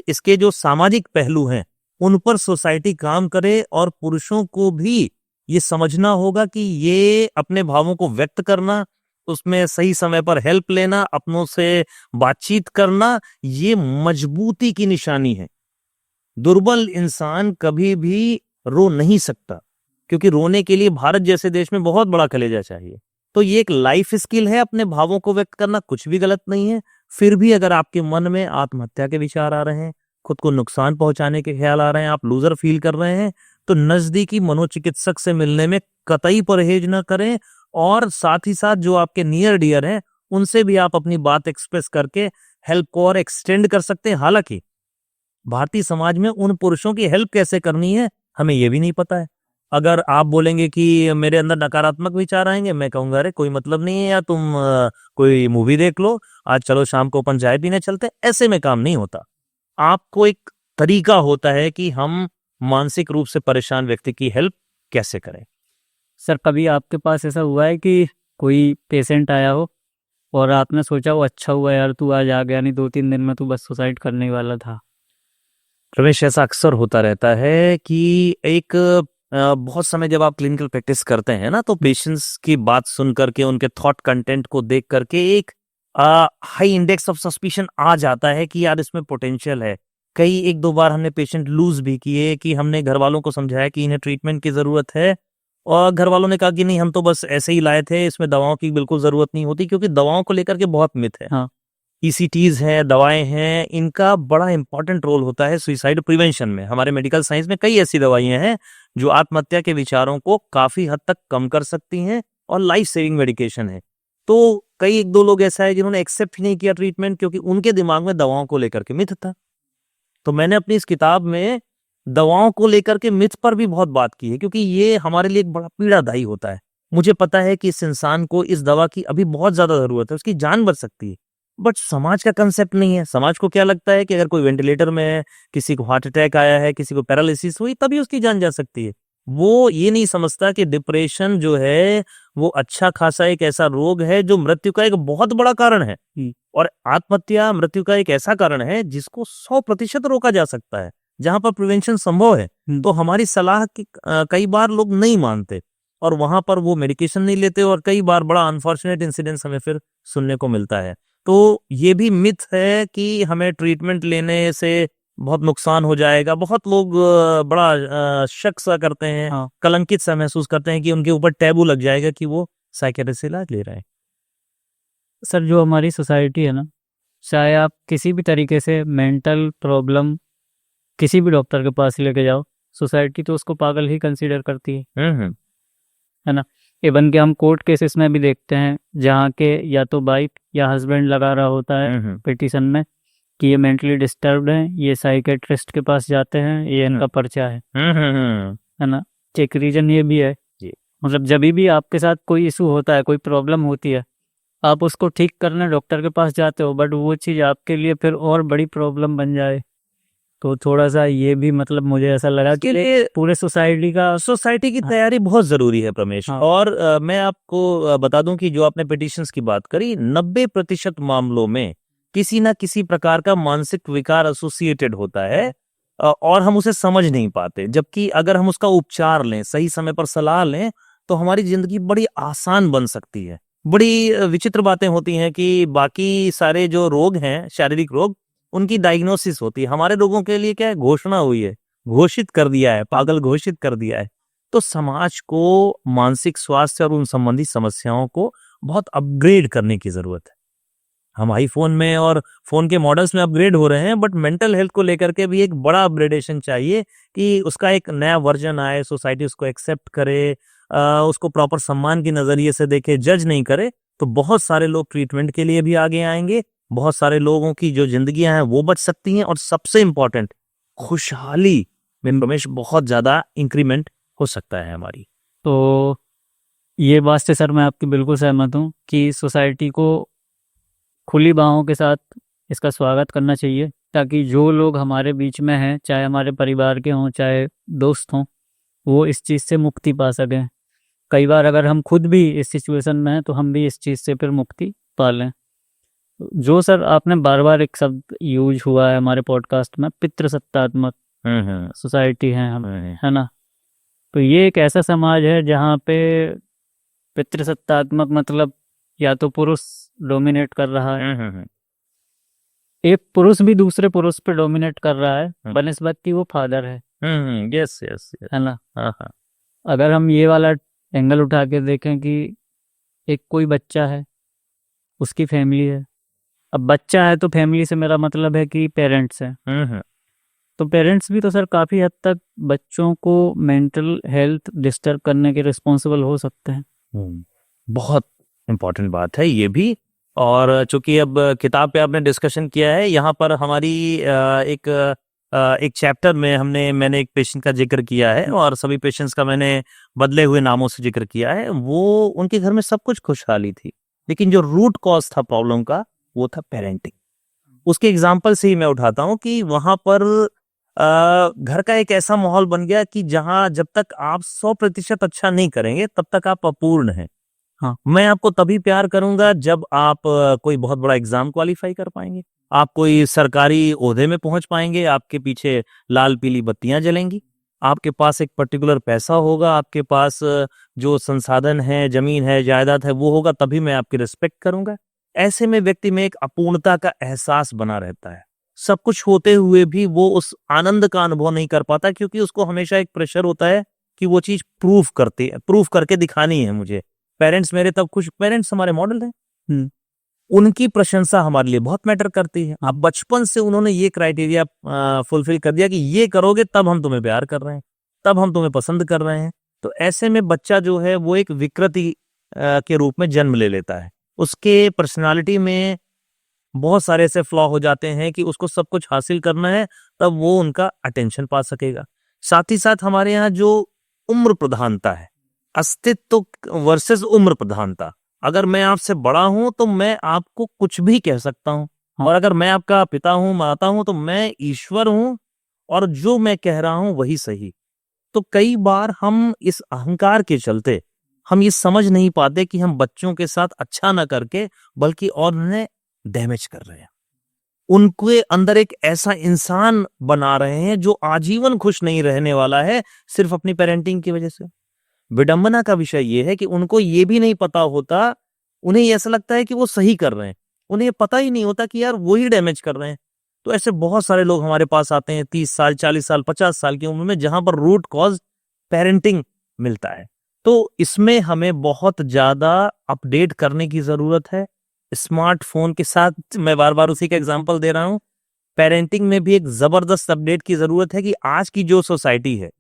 इसके जो सामाजिक पहलू हैं उन पर सोसाइटी काम करे, और पुरुषों को भी ये समझना होगा कि ये अपने भावों को व्यक्त करना, उसमें सही समय पर हेल्प लेना, अपनों से बातचीत करना, ये मजबूती की निशानी है। दुर्बल इंसान कभी भी रो नहीं सकता, क्योंकि रोने के लिए भारत जैसे देश में बहुत बड़ा कलेजा चाहिए। तो ये एक लाइफ स्किल है, अपने भावों को व्यक्त करना, कुछ भी गलत नहीं है। फिर भी अगर आपके मन में आत्महत्या के विचार आ रहे हैं, खुद को नुकसान पहुंचाने के ख्याल आ रहे हैं, आप लूजर फील कर रहे हैं, तो नजदीकी मनोचिकित्सक से मिलने में कतई परहेज न करें। और साथ ही साथ जो आपके नियर डियर हैं उनसे भी आप अपनी बात एक्सप्रेस करके हेल्प को और एक्सटेंड कर सकते हैं। हालांकि भारतीय समाज में उन पुरुषों की हेल्प कैसे करनी है हमें ये भी नहीं पता है। अगर आप बोलेंगे कि मेरे अंदर नकारात्मक विचार आएंगे, मैं कहूंगा अरे कोई मतलब नहीं है यार, तुम कोई मूवी देख लो, आज चलो शाम को अपन चाय पीने चलते। ऐसे में काम नहीं होता। आपको एक तरीका होता है कि हम मानसिक रूप से परेशान व्यक्ति की हेल्प कैसे करें। सर कभी आपके पास ऐसा हुआ है कि कोई पेशेंट आया हो और आपने सोचा वो अच्छा हुआ यार तू आज आ गया, नहीं 2-3 दिन में तू बस सुसाइड करने ही वाला था? रमेश, ऐसा अक्सर होता रहता है कि एक बहुत समय जब आप क्लिनिकल प्रैक्टिस करते हैं ना, तो पेशेंट्स की बात सुन करके, उनके थॉट कंटेंट को देख करके एक हाई इंडेक्स ऑफ सस्पिशन आ जाता है कि यार इसमें पोटेंशियल है। कई 1-2 बार हमने पेशेंट लूज भी किए कि हमने घर वालों को समझाया कि इन्हें ट्रीटमेंट की जरूरत है, और घर वालों ने कहा कि नहीं हम तो बस ऐसे ही लाए थे, इसमें दवाओं की बिल्कुल जरूरत नहीं होती, क्योंकि दवाओं को लेकर के बहुत मिथ है। हाँ। ईसीटीज हैं, दवाएं हैं, इनका बड़ा इंपॉर्टेंट रोल होता है सुसाइड प्रिवेंशन में। हमारे मेडिकल साइंस में कई ऐसी दवाइयां हैं जो आत्महत्या के विचारों को काफी हद तक कम कर सकती हैं, और लाइफ सेविंग मेडिकेशन है। तो कई 1-2 लोग ऐसा है जिन्होंने एक्सेप्ट ही नहीं किया ट्रीटमेंट, क्योंकि उनके दिमाग में दवाओं को लेकर के मिथ था। तो मैंने अपनी इस किताब में दवाओं को लेकर के मिथ पर भी बहुत बात की है, क्योंकि ये हमारे लिए एक बड़ा पीड़ादायी होता है। मुझे पता है कि इस इंसान को इस दवा की अभी बहुत ज्यादा जरूरत है, उसकी जान बच सकती है, बट समाज का कंसेप्ट नहीं है। समाज को क्या लगता है कि अगर कोई वेंटिलेटर में है, किसी को हार्ट अटैक आया है, किसी को पैरालिसिस हुई, तभी उसकी जान जा सकती है। वो ये नहीं समझता कि डिप्रेशन जो है वो अच्छा खासा एक ऐसा रोग है जो मृत्यु का एक बहुत बड़ा कारण है, और आत्महत्या मृत्यु का एक ऐसा कारण है जिसको 100% रोका जा सकता है, जहां पर प्रिवेंशन संभव है। तो हमारी सलाह की कई बार लोग नहीं मानते, और वहां पर वो मेडिकेशन नहीं लेते, और कई बार बड़ा अनफॉर्चुनेट इंसिडेंट्स हमें फिर सुनने को मिलता है। तो ये भी मिथ है कि हमें ट्रीटमेंट लेने से बहुत नुकसान हो जाएगा। बहुत लोग बड़ा शक सा करते हैं, हाँ। कलंकित सा महसूस करते हैं कि उनके ऊपर टैबू लग जाएगा कि वो साइकियाट्रिस्ट से इलाज ले रहे हैं। सर जो हमारी सोसाइटी है ना, चाहे आप किसी भी तरीके से मेंटल प्रॉब्लम किसी भी डॉक्टर के पास लेके जाओ, सोसाइटी तो उसको पागल ही कंसीडर करती है ना। इवन कि हम कोर्ट केसेस में भी देखते हैं जहाँ के या तो वाइफ या हस्बैंड लगा रहा होता है पिटीशन में कि ये मेंटली डिस्टर्ब्ड है, ये साइकेट्रिस्ट के पास जाते हैं, ये इनका पर्चा है ना। एक रीजन ये भी है, मतलब जब भी आपके साथ कोई इशू होता है, कोई प्रॉब्लम होती है, आप उसको ठीक करने डॉक्टर के पास जाते हो, बट वो चीज़ आपके लिए फिर और बड़ी प्रॉब्लम बन जाए, तो थोड़ा सा ये भी मतलब मुझे ऐसा लगा कि पूरे सोसाइटी की तैयारी बहुत जरूरी है प्रमेश। हाँ। और मैं आपको बता दूं कि जो आपने पिटिशंस की बात करी, 90% मामलों में किसी ना किसी प्रकार का मानसिक विकार एसोसिएटेड होता है, और हम उसे समझ नहीं पाते। जबकि अगर हम उसका उपचार लें, सही समय पर सलाह लें, तो हमारी जिंदगी बड़ी आसान बन सकती है। बड़ी विचित्र बातें होती हैं कि बाकी सारे जो रोग हैं, शारीरिक रोग, उनकी डायग्नोसिस होती है, हमारे लोगों के लिए क्या है, घोषणा हुई है, घोषित कर दिया है, पागल घोषित कर दिया है। तो समाज को मानसिक स्वास्थ्य और उन संबंधी समस्याओं को बहुत अपग्रेड करने की जरूरत है। हम आईफोन में और फोन के मॉडल्स में अपग्रेड हो रहे हैं, बट मेंटल हेल्थ को लेकर के भी एक बड़ा अपग्रेडेशन चाहिए कि उसका एक नया वर्जन आए, सोसाइटी उसको एक्सेप्ट करे, उसको प्रॉपर सम्मान की नजरिए से देखे, जज नहीं करे। तो बहुत सारे लोग ट्रीटमेंट के लिए भी आगे आएंगे, बहुत सारे लोगों की जो जिंदगियां हैं वो बच सकती हैं, और सबसे इंपॉर्टेंट, खुशहाली में रमेश बहुत ज्यादा इंक्रीमेंट हो सकता है हमारी। तो ये बात से सर मैं आपकी बिल्कुल सहमत हूँ कि सोसाइटी को खुली बाहों के साथ इसका स्वागत करना चाहिए, ताकि जो लोग हमारे बीच में हैं, चाहे हमारे परिवार के हों चाहे दोस्त हों, वो इस चीज़ से मुक्ति पा सकें। कई बार अगर हम खुद भी इस सिचुएशन में हैं तो हम भी इस चीज़ से फिर मुक्ति पा लें। जो सर आपने बार बार एक शब्द यूज हुआ है हमारे पॉडकास्ट में, पितृसत्तात्मक सोसाइटी है हम, है ना। तो ये एक ऐसा समाज है जहाँ पे पितृसत्तात्मक मतलब या तो पुरुष डोमिनेट कर रहा है, एक पुरुष भी दूसरे पुरुष पे डोमिनेट कर रहा है बनिस्बत कि वो फादर है। यस यस, है ना। अगर हम ये वाला एंगल उठा के देखें कि एक कोई बच्चा है, उसकी फैमिली है। अब बच्चा है तो फैमिली से मेरा मतलब है कि पेरेंट्स हैं। तो पेरेंट्स भी तो सर काफ़ी हद तक बच्चों को मेंटल हेल्थ डिस्टर्ब करने के रिस्पॉन्सिबल हो सकते हैं। बहुत इम्पोर्टेंट बात है ये भी। और चूंकि अब किताब पे आपने डिस्कशन किया है, यहाँ पर हमारी एक चैप्टर में मैंने एक पेशेंट का जिक्र किया है, और सभी पेशेंट्स का मैंने बदले हुए नामों से जिक्र किया है। वो उनके घर में सब कुछ खुशहाली थी, लेकिन जो रूट कॉज था प्रॉब्लम का वो था पेरेंटिंग। उसके एग्जाम्पल से ही मैं उठाता हूँ कि वहां पर घर का एक ऐसा माहौल बन गया कि जहां जब तक आप 100% अच्छा नहीं करेंगे तब तक आप अपूर्ण हैं। हाँ, मैं आपको तभी प्यार करूंगा जब आप कोई बहुत बड़ा एग्जाम क्वालिफाई कर पाएंगे, आप कोई सरकारी ओहदे में पहुंच पाएंगे, आपके पीछे लाल पीली बत्तियां जलेंगी, आपके पास एक पर्टिकुलर पैसा होगा, आपके पास जो संसाधन है, जमीन है, जायदाद है, वो होगा, तभी मैं आपकी रिस्पेक्ट करूंगा। ऐसे में व्यक्ति में एक अपूर्णता का एहसास बना रहता है। सब कुछ होते हुए भी वो उस आनंद का अनुभव नहीं कर पाता, क्योंकि उसको हमेशा एक प्रेशर होता है कि वो चीज प्रूफ करके दिखानी है मुझे। पेरेंट्स मेरे तब खुश, पेरेंट्स हमारे मॉडल हैं, उनकी प्रशंसा हमारे लिए बहुत मैटर करती है। अब बचपन से उन्होंने ये क्राइटेरिया फुलफिल कर दिया कि ये करोगे तब हम तुम्हें प्यार कर रहे हैं, तब हम तुम्हें पसंद कर रहे हैं। तो ऐसे में बच्चा जो है वो एक विकृति के रूप में जन्म ले लेता है। उसके पर्सनालिटी में बहुत सारे ऐसे फ्लॉ हो जाते हैं कि उसको सब कुछ हासिल करना है, तब वो उनका अटेंशन पा सकेगा। साथ ही साथ हमारे यहाँ जो उम्र प्रधानता है, अस्तित्व वर्सेस उम्र प्रधानता, अगर मैं आपसे बड़ा हूं तो मैं आपको कुछ भी कह सकता हूं, हाँ। और अगर मैं आपका पिता हूं, माता हूं, तो मैं ईश्वर हूं और जो मैं कह रहा हूं वही सही। तो कई बार हम इस अहंकार के चलते हम ये समझ नहीं पाते कि हम बच्चों के साथ अच्छा ना करके बल्कि और उन्हें डैमेज कर रहे हैं। उनके अंदर एक ऐसा इंसान बना रहे हैं जो आजीवन खुश नहीं रहने वाला है, सिर्फ अपनी पेरेंटिंग की वजह से। विडंबना का विषय ये है कि उनको ये भी नहीं पता होता, उन्हें ऐसा लगता है कि वो सही कर रहे हैं, उन्हें पता ही नहीं होता कि यार वो ही डैमेज कर रहे हैं। तो ऐसे बहुत सारे लोग हमारे पास आते हैं 30 साल, 40 साल, 50 साल की उम्र में, जहां पर रूट कॉज पेरेंटिंग मिलता है। तो इसमें हमें बहुत ज्यादा अपडेट करने की जरूरत है। स्मार्टफोन के साथ मैं बार-बार उसी का एग्जांपल दे रहा हूं, पेरेंटिंग में भी एक जबरदस्त अपडेट की जरूरत है कि आज की जो सोसाइटी है,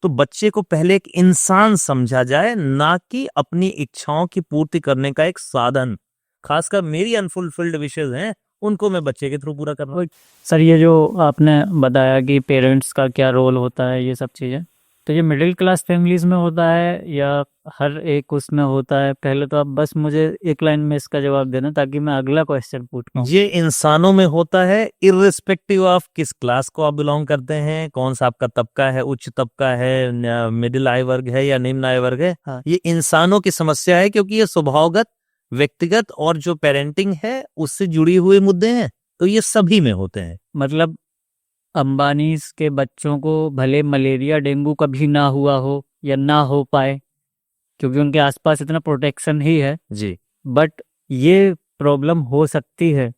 तो बच्चे को पहले एक इंसान समझा जाए, ना कि अपनी इच्छाओं की पूर्ति करने का एक साधन। खासकर मेरी अनफुलफिल्ड विशेज हैं, उनको मैं बच्चे के थ्रू पूरा कर रहा हूँ। सर ये जो आपने बताया कि पेरेंट्स का क्या रोल होता है, ये सब चीज़ें, तो ये मिडिल क्लास फैमिलीज में होता है या हर एक उसमें होता है? पहले तो आप बस मुझे एक लाइन में इसका जवाब देना ताकि मैं अगला क्वेश्चन पूछ पाऊँ। ये इंसानों में होता है, इर्रिस्पेक्टिव ऑफ किस क्लास को आप बिलोंग करते हैं, कौन सा आपका तबका है, उच्च तबका है, मिडिल आय वर्ग है या निम्न आय वर्ग है। हाँ। ये इंसानों की समस्या है, क्योंकि ये स्वभावगत, व्यक्तिगत और जो पेरेंटिंग है उससे जुड़ी हुए मुद्दे हैं, तो ये सभी में होते हैं। मतलब अंबानीज के बच्चों को भले मलेरिया डेंगू कभी ना हुआ हो या ना हो पाए, क्योंकि उनके आसपास इतना प्रोटेक्शन ही है, जी, बट ये प्रॉब्लम हो सकती है।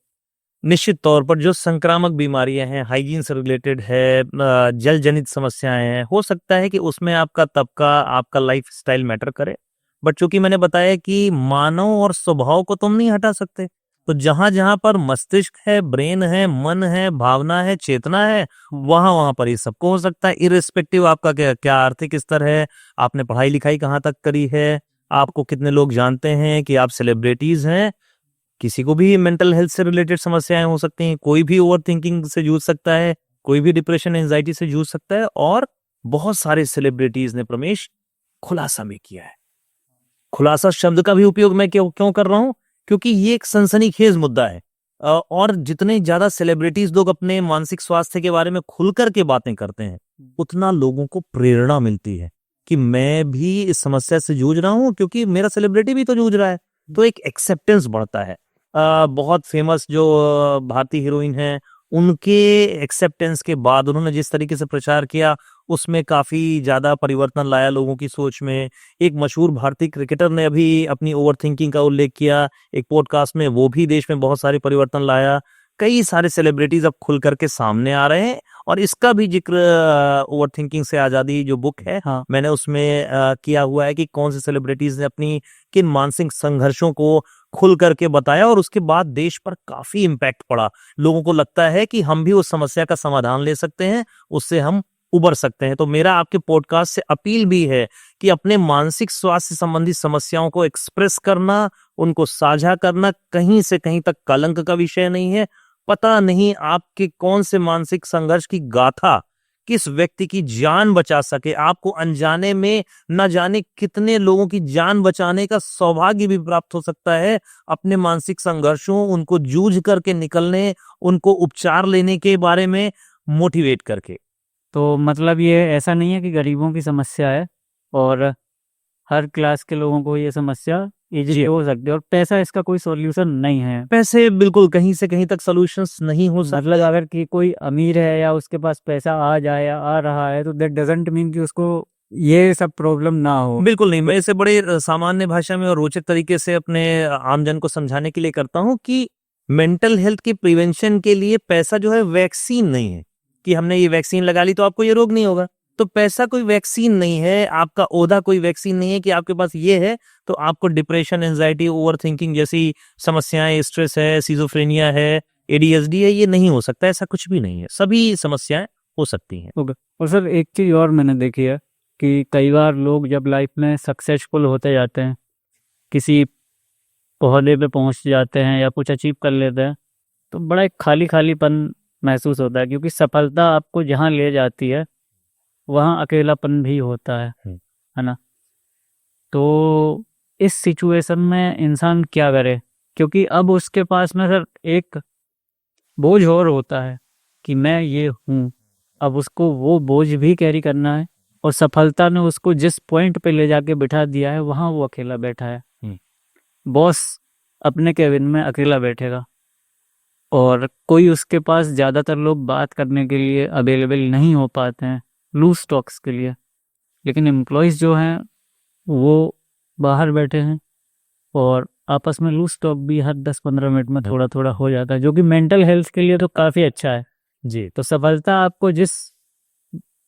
निश्चित तौर पर जो संक्रामक बीमारियां हैं, हाइजीन से रिलेटेड है, जल जनित समस्याएं हैं, हो सकता है कि उसमें आपका तबका, आपका लाइफ स्टाइल मैटर करे। बट चूंकि मैंने बताया कि मानव और स्वभाव को तुम नहीं हटा सकते, तो जहां जहां पर मस्तिष्क है, ब्रेन है, मन है, भावना है, चेतना है, वहां वहां पर ये सबको हो सकता है, इरिस्पेक्टिव आपका क्या क्या आर्थिक स्तर है, आपने पढ़ाई लिखाई कहाँ तक करी है, आपको कितने लोग जानते हैं कि आप सेलिब्रिटीज हैं। किसी को भी मेंटल हेल्थ से रिलेटेड समस्याएं हो सकती हैं, कोई भी ओवर थिंकिंग से जूझ सकता है, कोई भी डिप्रेशन, एंजाइटी से जूझ सकता है, और बहुत सारे सेलिब्रिटीज ने प्रमेश खुलासा भी किया है। खुलासा शब्द का भी उपयोग मैं क्यों क्यों कर रहा हूं, क्योंकि ये एक सनसनीखेज मुद्दा है। और जितने ज्यादा सेलिब्रिटीज लोग अपने मानसिक स्वास्थ्य के बारे में खुलकर के बातें करते हैं, उतना लोगों को प्रेरणा मिलती है कि मैं भी इस समस्या से जूझ रहा हूं, क्योंकि मेरा सेलिब्रिटी भी तो जूझ रहा है, तो एक एक्सेप्टेंस बढ़ता है। बहुत फेमस जो भारतीय हीरोइन हैं, उनके एक्सेप्टेंस के बाद उन्होंने जिस तरीके से प्रचार किया, उसमें काफी ज्यादा परिवर्तन लाया लोगों की सोच में। एक मशहूर भारतीय क्रिकेटर ने अभी अपनी ओवर थिंकिंग का उल्लेख किया एक पॉडकास्ट में, वो भी देश में बहुत सारे परिवर्तन लाया। कई सारे सेलिब्रिटीज अब खुल करके सामने आ रहे हैं, और इसका भी जिक्र ओवर थिंकिंग से आजादी जो बुक है, हाँ। मैंने उसमें किया हुआ है कि कौन से सेलिब्रिटीज ने अपनी किन मानसिक संघर्षों को खुल करके बताया, और उसके बाद देश पर काफी इम्पैक्ट पड़ा। लोगों को लगता है कि हम भी उस समस्या का समाधान ले सकते हैं, उससे हम उबर सकते हैं। तो मेरा आपके पॉडकास्ट से अपील भी है कि अपने मानसिक स्वास्थ्य संबंधी समस्याओं को एक्सप्रेस करना, उनको साझा करना कहीं से कहीं तक कलंक का विषय नहीं है। पता नहीं आपके कौन से मानसिक संघर्ष की गाथा किस व्यक्ति की जान बचा सके, आपको अनजाने में न जाने कितने लोगों की जान बचाने का सौभाग्य भी प्राप्त हो सकता है। अपने मानसिक संघर्षों, उनको जूझ करके निकलने, उनको उपचार लेने के बारे में मोटिवेट करके। तो मतलब ये ऐसा नहीं है कि गरीबों की समस्या है और हर क्लास के लोगों को ये समस्या इजीली हो सकती है, और पैसा इसका कोई सॉल्यूशन नहीं है। पैसे बिल्कुल कहीं से कहीं तक सॉल्यूशंस नहीं हो सकते। मतलब अगर कि कोई अमीर है या उसके पास पैसा आ जाए या आ रहा है, तो दैट डजंट मीन कि उसको ये सब प्रॉब्लम ना हो। बिल्कुल नहीं, मैं इसे बड़े सामान्य भाषा में और रोचक तरीके से अपने आमजन को समझाने के लिए करता हूँ कि मेंटल हेल्थ के प्रिवेंशन के लिए पैसा जो है वैक्सीन नहीं है, कि हमने ये वैक्सीन लगा ली तो आपको ये रोग नहीं होगा। तो पैसा कोई वैक्सीन नहीं है, आपका ओहदा कोई वैक्सीन नहीं है कि आपके पास ये है तो आपको डिप्रेशन, एंजाइटी, ओवर थिंकिंग जैसी समस्याएं, स्ट्रेस है, सिजोफ्रेनिया है, एडीएचडी है, ये नहीं हो सकता। ऐसा कुछ भी नहीं है, सभी समस्याएं हो सकती हैं। ओके। और सर एक चीज़ और मैंने देखी है कि कई बार लोग जब लाइफ में सक्सेसफुल होते जाते हैं, किसी ओहदे पे पहुंच जाते हैं या कुछ अचीव कर लेते हैं, तो बड़ा एक खाली खालीपन महसूस होता है, क्योंकि सफलता आपको जहाँ ले जाती है वहाँ अकेलापन भी होता है ना? तो इस सिचुएशन में इंसान क्या करे, क्योंकि अब उसके पास में सर एक बोझ और होता है कि मैं ये हूँ, अब उसको वो बोझ भी कैरी करना है, और सफलता ने उसको जिस पॉइंट पे ले जाके बिठा दिया है वहाँ वो अकेला बैठा है। बॉस अपने केबिन में अकेला बैठेगा और कोई उसके पास, ज़्यादातर लोग बात करने के लिए अवेलेबल नहीं हो पाते हैं लूज टॉक्स के लिए, लेकिन एम्प्लॉयज़ जो हैं वो बाहर बैठे हैं और आपस में लूज टॉक भी हर 10-15 मिनट में थोड़ा थोड़ा हो जाता है, जो कि मेंटल हेल्थ के लिए तो काफ़ी अच्छा है जी। तो सफलता आपको जिस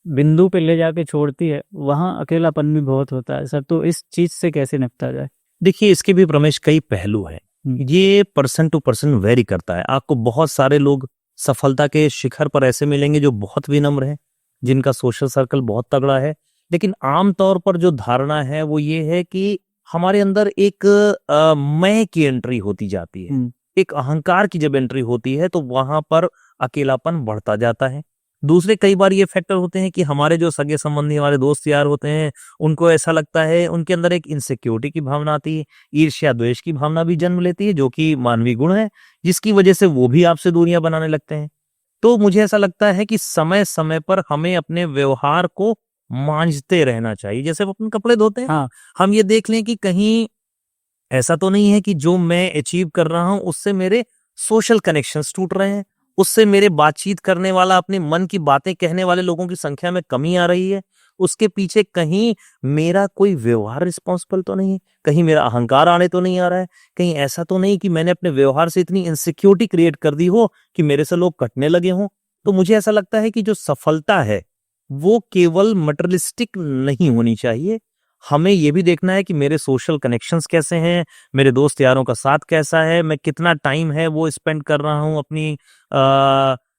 बिंदु पे ले जाके छोड़ती है वहाँ अकेलापन भी बहुत होता है सर, तो इस चीज़ से कैसे निपटा जाए? देखिए, इसके भी रमेश कई पहलू हैं। ये पर्सन टू पर्सन वेरी करता है। आपको बहुत सारे लोग सफलता के शिखर पर ऐसे मिलेंगे जो बहुत विनम्र हैं, जिनका सोशल सर्कल बहुत तगड़ा है, लेकिन आम तौर पर जो धारणा है वो ये है कि हमारे अंदर एक मैं की एंट्री होती जाती है, एक अहंकार की जब एंट्री होती है तो वहां पर अकेलापन बढ़ता जाता है। दूसरे कई बार ये फैक्टर होते हैं कि हमारे जो सगे संबंधी, हमारे दोस्त यार होते हैं, उनको ऐसा लगता है, उनके अंदर एक इनसिक्योरिटी की भावना आती है, ईर्ष्या द्वेष की भावना भी जन्म लेती है, जो कि मानवीय गुण है, जिसकी वजह से वो भी आपसे दूरियां बनाने लगते हैं। तो मुझे ऐसा लगता है कि समय समय पर हमें अपने व्यवहार को मांझते रहना चाहिए। जैसे वो अपन कपड़े धोते हैं, हाँ, हम ये देख लें कि कहीं ऐसा तो नहीं है कि जो मैं अचीव कर रहा हूं उससे मेरे सोशल कनेक्शंस टूट रहे हैं, उससे मेरे बातचीत करने वाला, अपने मन की बातें कहने वाले लोगों की संख्या में कमी आ रही है, उसके पीछे कहीं मेरा कोई व्यवहार रिस्पॉन्सिबल तो नहीं है, कहीं मेरा अहंकार आने तो नहीं आ रहा है, कहीं ऐसा तो नहीं कि मैंने अपने व्यवहार से इतनी इनसिक्योरिटी क्रिएट कर दी हो कि मेरे से लोग कटने लगे हों। तो मुझे ऐसा लगता है कि जो सफलता है वो केवल मटेरियलिस्टिक नहीं होनी चाहिए। हमें ये भी देखना है कि मेरे सोशल कनेक्शंस कैसे हैं, मेरे दोस्त यारों का साथ कैसा है, मैं कितना टाइम है वो स्पेंड कर रहा हूँ अपनी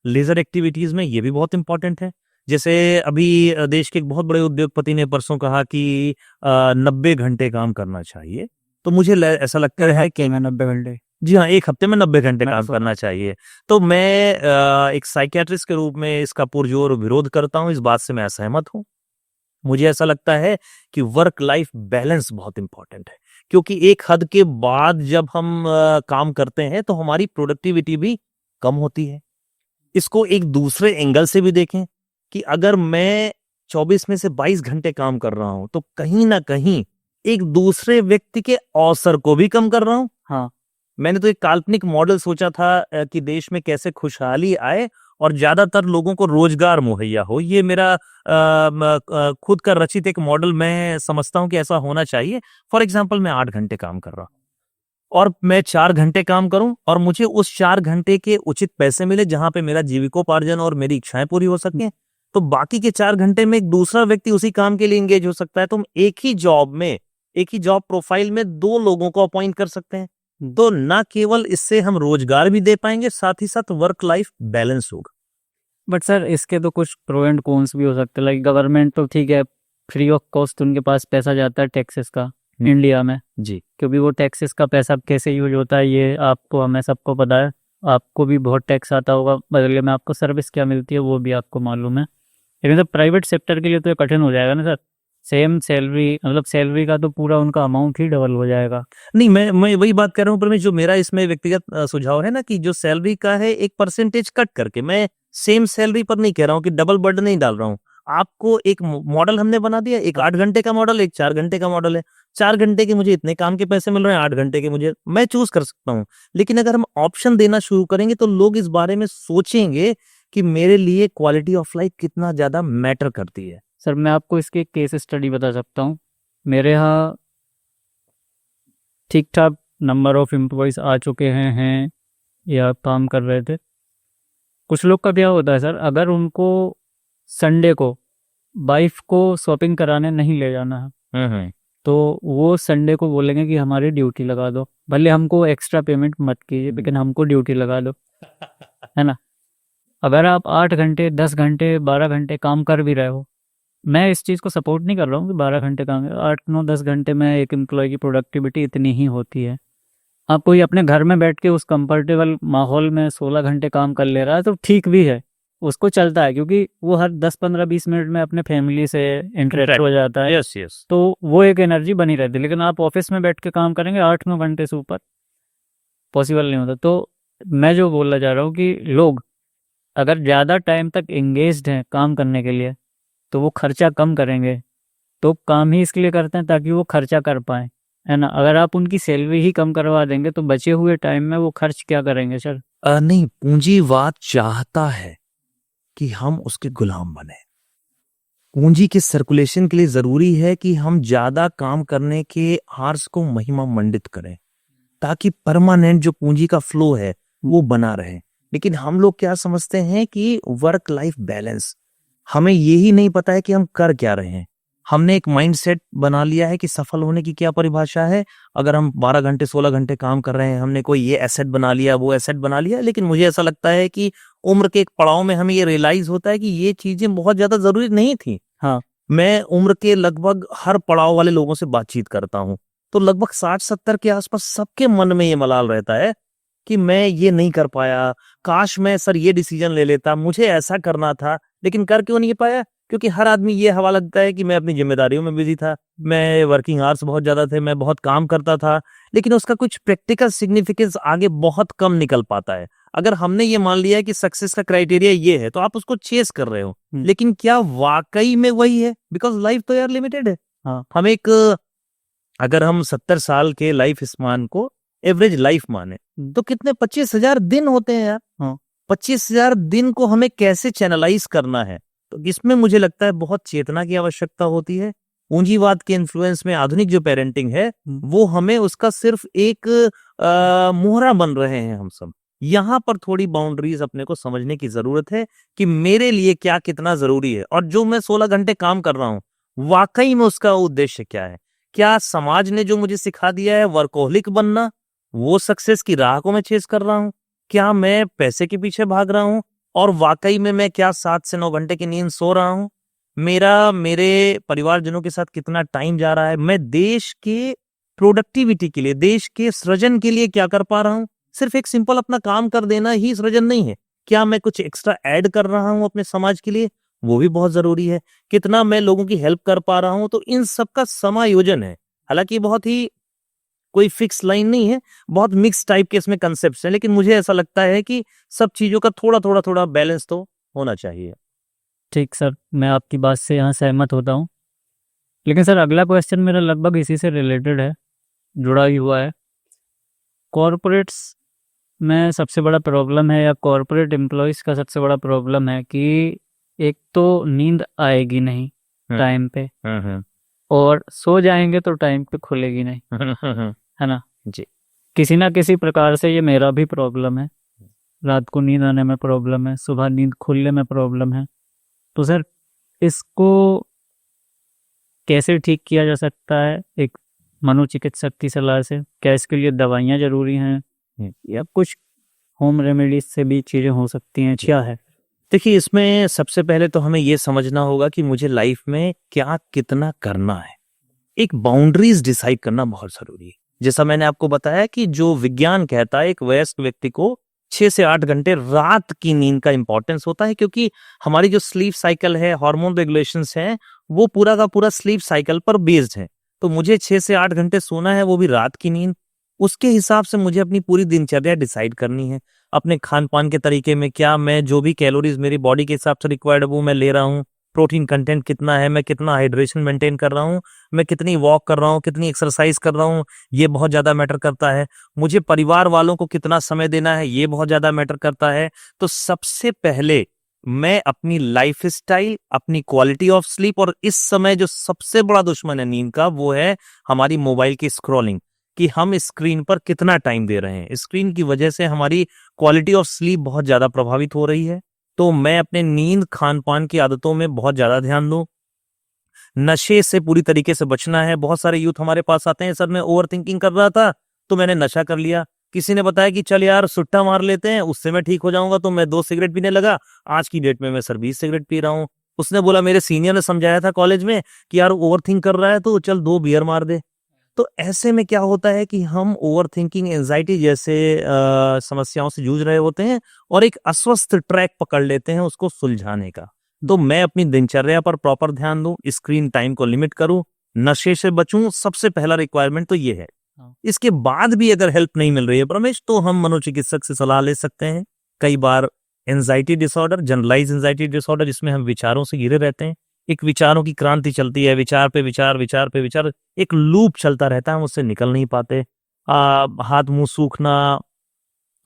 लेजर एक्टिविटीज में, ये भी बहुत इंपॉर्टेंट है। जैसे अभी देश के एक बहुत बड़े उद्योगपति ने परसों कहा कि 90 घंटे काम करना चाहिए। तो मुझे ऐसा लगता है कि 90 घंटे। जी हाँ, एक हफ्ते में 90 घंटे मैं काम तो- करना चाहिए। तो मैं एक साइकियाट्रिस्ट के रूप में इसका पुरजोर विरोध करता हूँ, इस बात से मैं असहमत हूँ। मुझे ऐसा लगता है कि वर्क लाइफ बैलेंस बहुत इंपॉर्टेंट है, क्योंकि एक हद के बाद जब हम काम करते हैं तो हमारी प्रोडक्टिविटी भी कम होती है। इसको एक दूसरे एंगल से भी देखें कि अगर मैं 24 में से 22 घंटे काम कर रहा हूं तो कहीं ना कहीं एक दूसरे व्यक्ति के अवसर को भी कम कर रहा हूं। हाँ, मैंने तो एक काल्पनिक मॉडल सोचा था कि देश में कैसे खुशहाली आए और ज्यादातर लोगों को रोजगार मुहैया हो। ये मेरा खुद का रचित एक मॉडल मैं समझता हूं कि ऐसा होना चाहिए। फॉर एग्जाम्पल, मैं 8 घंटे काम कर रहा हूं और मैं 4 घंटे काम करूं और मुझे उस 4 घंटे के उचित पैसे मिले जहां पे मेरा जीविकोपार्जन और मेरी इच्छाएं पूरी हो सकें। तो बाकी के 4 घंटे में एक दूसरा व्यक्ति उसी काम के लिए एंगेज हो सकता है। तो हम एक ही जॉब प्रोफाइल में 2 लोगों को अपॉइंट कर सकते हैं। तो ना केवल इससे हम रोजगार भी दे पाएंगे, साथ ही साथ वर्क लाइफ बैलेंस होगा। बट सर इसके तो कुछ प्रो एंड कॉन्स भी हो सकते हैं, लाइक गवर्नमेंट तो ठीक है, फ्री ऑफ कॉस्ट उनके पास पैसा जाता है टैक्सेस का इंडिया में, जी, क्योंकि वो टैक्सेस का पैसा कैसे यूज होता है ये आपको, हमें सबको पता है। आपको भी बहुत टैक्स आता होगा, बदले में आपको सर्विस क्या मिलती है वो भी आपको मालूम है। लेकिन सर प्राइवेट सेक्टर के लिए तो ये कठिन हो जाएगा ना सर, सेम सैलरी, मतलब सैलरी का तो पूरा उनका अमाउंट ही डबल हो जाएगा। नहीं, मैं वही बात कर रहा हूँ, पर मैं जो मेरा इसमें व्यक्तिगत सुझाव है ना कि जो सैलरी का है एक परसेंटेज कट करके, मैं सेम सैलरी पर नहीं कह रहा हूँ कि डबल बर्डन नहीं डाल रहा हूँ। आपको एक मॉडल हमने बना दिया, एक 8 घंटे का मॉडल, एक 4 घंटे का मॉडल है। 4 घंटे के मुझे इतने काम के पैसे मिल रहे हैं, 8 घंटे के मुझे, मैं चूज कर सकता हूँ। लेकिन अगर हम ऑप्शन देना शुरू करेंगे तो लोग इस बारे में सोचेंगे कि मेरे लिए क्वालिटी ऑफ लाइफ कितना ज्यादा मैटर करती है। सर मैं आपको इसकी एक केस स्टडी बता सकता हूँ। मेरे यहाँ ठीक ठाक नंबर ऑफ एम्प्लॉयज़ आ चुके हैं या काम कर रहे थे। कुछ लोग का क्या होता है सर, अगर उनको संडे को वाइफ को शॉपिंग कराने नहीं ले जाना है तो वो संडे को बोलेंगे कि हमारी ड्यूटी लगा दो, भले हमको एक्स्ट्रा पेमेंट मत कीजिए लेकिन हमको ड्यूटी लगा दो, है ना। अगर आप 8 घंटे 10 घंटे 12 घंटे काम कर भी रहे हो, मैं इस चीज़ को सपोर्ट नहीं कर रहा हूँ कि 12 घंटे काम, 8 9 10 घंटे में एक एम्प्लॉय की प्रोडक्टिविटी इतनी ही होती है। आप कोई अपने घर में बैठ के उस कंफर्टेबल माहौल में 16 घंटे काम कर ले रहा है तो ठीक भी है, उसको चलता है, क्योंकि वो हर 10-15-20 मिनट में अपने फैमिली से इंटरेक्ट हो जाता है, यस यस तो वो एक एनर्जी बनी रहती है। लेकिन आप ऑफिस में बैठ के काम करेंगे 8-9 घंटे से ऊपर, पॉसिबल नहीं होता। तो मैं जो बोलना चाह रहा हूँ कि लोग अगर ज़्यादा टाइम तक एंगेज्ड हैं काम करने के लिए, तो वो खर्चा कम करेंगे। तो काम ही इसके लिए करते हैं ताकि वो खर्चा कर पाएँ, है ना? अगर आप उनकी सैलरी ही कम करवा देंगे तो बचे हुए टाइम में वो खर्च क्या करेंगे सर? नहीं, पूंजीवाद चाहता है कि हम उसके गुलाम बने। पूंजी के सर्कुलेशन के लिए जरूरी है कि हम ज्यादा काम करने के आर्स को महिमा मंडित करें, ताकि परमानेंट जो पूंजी का फ्लो है वो बना रहे। लेकिन हम लोग क्या समझते हैं कि वर्क लाइफ बैलेंस, हमें यही नहीं पता है कि हम कर क्या रहे हैं। हमने एक माइंडसेट बना लिया है कि सफल होने की क्या परिभाषा है। अगर हम 12 घंटे 16 घंटे काम कर रहे हैं, हमने कोई ये एसेट बना लिया, वो एसेट बना लिया। लेकिन मुझे ऐसा लगता है कि उम्र के एक पड़ाव में हमें ये रियलाइज होता है कि ये चीजें बहुत ज्यादा जरूरी नहीं थी। हाँ। मैं उम्र के लगभग हर पड़ाव वाले लोगों से बातचीत करता हूँ, तो लगभग 60-70 के आसपास सबके मन में ये मलाल रहता है कि मैं ये नहीं कर पाया, काश मैं सर ये डिसीजन ले लेता, मुझे ऐसा करना था, लेकिन कर क्यों नहीं पाया? क्योंकि हर आदमी ये हवाला देता है कि मैं अपनी जिम्मेदारियों में बिजी था, मैं वर्किंग आवर्स बहुत ज्यादा थे, मैं बहुत काम करता था, लेकिन उसका कुछ प्रैक्टिकल सिग्निफिकेंस आगे बहुत कम निकल पाता है। अगर हमने ये मान लिया है कि सक्सेस का क्राइटेरिया ये है, तो आप उसको चेस कर रहे हो, लेकिन क्या वाकई में वही है? बिकॉज लाइफ तो यार लिमिटेड है। हाँ। हम एक, अगर हम 70 साल के लाइफ स्पान को एवरेज लाइफ माने, तो कितने 25,000 दिन होते हैं यार। हाँ। 25,000 दिन को हमें कैसे चैनलाइज करना है, तो इसमें मुझे लगता है बहुत चेतना की आवश्यकता होती है। पूंजीवाद के इन्फ्लुएंस में आधुनिक जो पेरेंटिंग है, वो हमें उसका सिर्फ एक मोहरा बन रहे हैं हम सब। यहाँ पर थोड़ी बाउंड्रीज अपने को समझने की जरूरत है कि मेरे लिए क्या कितना जरूरी है, और जो मैं 16 घंटे काम कर रहा हूँ वाकई में उसका उद्देश्य क्या है। क्या समाज ने जो मुझे सिखा दिया है वर्कोहलिक बनना, वो सक्सेस की राह को मैं चेस कर रहा हूँ? क्या मैं पैसे के पीछे भाग रहा हूँ, और वाकई में मैं क्या 7 से 9 घंटे की नींद सो रहा हूँ? मेरा मेरे परिवारजनों के साथ कितना टाइम जा रहा है? मैं देश के प्रोडक्टिविटी के लिए, देश के सृजन के लिए क्या कर पा रहा हूँ? सिर्फ एक सिंपल अपना काम कर देना ही सृजन नहीं है। क्या मैं कुछ एक्स्ट्रा ऐड कर रहा हूँ अपने समाज के लिए? वो भी बहुत जरूरी है। कितना मैं लोगों की हेल्प कर पा रहा हूँ? तो इन सब का समायोजन है। हालांकि बहुत ही कोई फिक्स लाइन नहीं है, बहुत मिक्स टाइप के इसमें कंसेप्ट्स हैं, लेकिन मुझे ऐसा लगता है कि सब चीजों का थोड़ा बैलेंस तो होना चाहिए। ठीक सर, मैं आपकी बात से यहाँ सहमत होता हूँ। लेकिन सर अगला क्वेश्चन मेरा लगभग इसी से रिलेटेड है, जुड़ा ही हुआ है। कॉरपोरेट्स में सबसे बड़ा प्रॉब्लम है, या कॉरपोरेट एम्प्लॉयज़ का सबसे बड़ा प्रॉब्लम है कि एक तो नींद आएगी नहीं टाइम पे, और सो जाएंगे तो टाइम पे खुलेगी नहीं, है ना जी। किसी ना किसी प्रकार से ये मेरा भी प्रॉब्लम है। रात को नींद आने में प्रॉब्लम है, सुबह नींद खुलने में प्रॉब्लम है। तो सर इसको कैसे ठीक किया जा सकता है एक मनोचिकित्सक की सलाह से? क्या इसके लिए दवाइयाँ जरूरी हैं, या कुछ होम रेमेडीज से भी चीज़ें हो सकती हैं? क्या है? देखिए, इसमें सबसे पहले तो हमें ये समझना होगा कि मुझे लाइफ में क्या कितना करना है। एक बाउंड्रीज डिसाइड करना बहुत जरूरी है। जैसा मैंने आपको बताया कि जो विज्ञान कहता है, एक वयस्क व्यक्ति को 6 से 8 घंटे रात की नींद का इंपॉर्टेंस होता है, क्योंकि हमारी जो स्लीप साइकिल है, हार्मोन रेगुलेशंस हैं, वो पूरा का पूरा स्लीप साइकिल पर बेस्ड है। तो मुझे 6 से 8 घंटे सोना है, वो भी रात की नींद। उसके हिसाब से मुझे अपनी पूरी दिनचर्या डिसाइड करनी है। अपने खान पान के तरीके में क्या मैं जो भी कैलोरीज मेरी बॉडी के हिसाब से रिक्वायर्ड है वो मैं ले रहा हूँ, प्रोटीन कंटेंट कितना है, मैं कितना हाइड्रेशन मेंटेन कर रहा हूँ, मैं कितनी वॉक कर रहा हूँ, कितनी एक्सरसाइज कर रहा हूँ, ये बहुत ज्यादा मैटर करता है। मुझे परिवार वालों को कितना समय देना है, ये बहुत ज्यादा मैटर करता है। तो सबसे पहले मैं अपनी लाइफ स्टाइल, अपनी क्वालिटी ऑफ स्लीप, और इस समय जो सबसे बड़ा दुश्मन है नींद का, वो है हमारी मोबाइल की स्क्रॉलिंग, कि हम स्क्रीन पर कितना टाइम दे रहे हैं। स्क्रीन की वजह से हमारी क्वालिटी ऑफ स्लीप बहुत ज्यादा प्रभावित हो रही है। तो मैं अपने नींद, खान पान की आदतों में बहुत ज्यादा ध्यान दूं। नशे से पूरी तरीके से बचना है। बहुत सारे यूथ हमारे पास आते हैं, सर मैं ओवर थिंकिंग कर रहा था तो मैंने नशा कर लिया। किसी ने बताया कि चल यार सुट्टा मार लेते हैं, उससे मैं ठीक हो जाऊंगा, तो मैं 2 सिगरेट पीने लगा। आज की डेट में मैं सर 20 सिगरेट पी रहा हूँ। उसने बोला, मेरे सीनियर ने समझाया था कॉलेज में कि यार ओवर थिंक कर रहा है तो चल 2 बियर मार दे। तो ऐसे में क्या होता है कि हम ओवरथिंकिंग, एंजाइटी जैसे समस्याओं से जूझ रहे होते हैं और एक अस्वस्थ ट्रैक पकड़ लेते हैं उसको सुलझाने का। तो मैं अपनी दिनचर्या पर प्रॉपर ध्यान दूं, स्क्रीन टाइम को लिमिट करूं, नशे से बचूं, सबसे पहला रिक्वायरमेंट तो ये है। हाँ। इसके बाद भी अगर हेल्प नहीं मिल रही है प्रमेश, तो हम मनोचिकित्सक से सलाह ले सकते हैं। कई बार anxiety disorder, generalize anxiety disorder, जिसमें हम विचारों से घिरे रहते हैं, एक विचारों की क्रांति चलती है, विचार पे विचार, विचार पे विचार, एक लूप चलता रहता है, हम उससे निकल नहीं पाते। हाथ मुंह सूखना,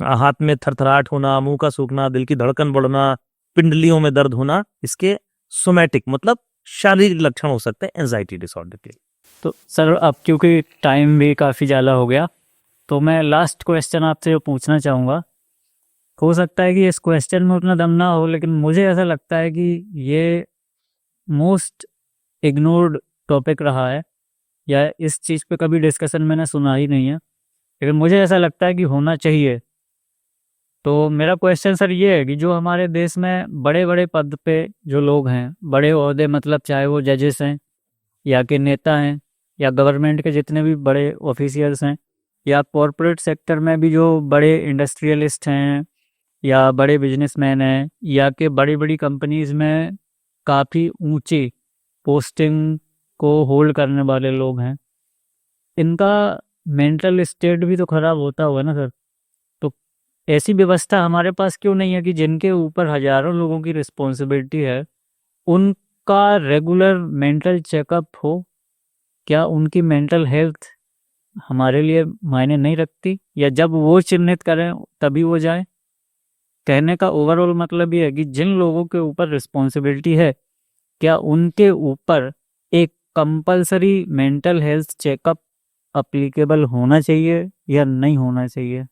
हाथ में थरथराहट होना, मुंह का सूखना, दिल की धड़कन बढ़ना, पिंडलियों में दर्द होना, इसके सोमैटिक मतलब शारीरिक लक्षण हो सकते हैं एंजाइटी डिसऑर्डर के। तो सर अब क्योंकि टाइम भी काफ़ी ज़्यादा हो गया, तो मैं लास्ट क्वेश्चन आपसे जो पूछना चाहूँगा, हो सकता है कि इस क्वेश्चन में उतना दम ना हो, लेकिन मुझे ऐसा लगता है कि ये मोस्ट इग्नोर्ड टॉपिक रहा है, या इस चीज़ पे कभी डिस्कशन मैंने सुना ही नहीं है, लेकिन मुझे ऐसा लगता है कि होना चाहिए। तो मेरा क्वेश्चन सर ये है कि जो हमारे देश में बड़े बड़े पद पे जो लोग हैं, बड़े ओहदे, मतलब चाहे वो जजेस हैं या के नेता हैं या गवर्नमेंट के जितने भी बड़े ऑफिशियल्स हैं, या कॉरपोरेट सेक्टर में भी जो बड़े इंडस्ट्रियलिस्ट हैं या बड़े बिजनेसमैन हैं, या कि बड़ी बड़ी कंपनीज में काफ़ी ऊंची पोस्टिंग को होल्ड करने वाले लोग हैं, इनका मेंटल स्टेट भी तो खराब होता होगा ना सर। तो ऐसी व्यवस्था हमारे पास क्यों नहीं है कि जिनके ऊपर हजारों लोगों की रिस्पॉन्सिबिलिटी है, उनका रेगुलर मेंटल चेकअप हो? क्या उनकी मेंटल हेल्थ हमारे लिए मायने नहीं रखती, या जब वो चिन्हित करें तभी वो जाए? कहने का ओवरऑल मतलब ये है कि जिन लोगों के ऊपर रिस्पॉन्सिबिलिटी है, क्या उनके ऊपर एक compulsory mental health checkup applicable होना चाहिए या नहीं होना चाहिए?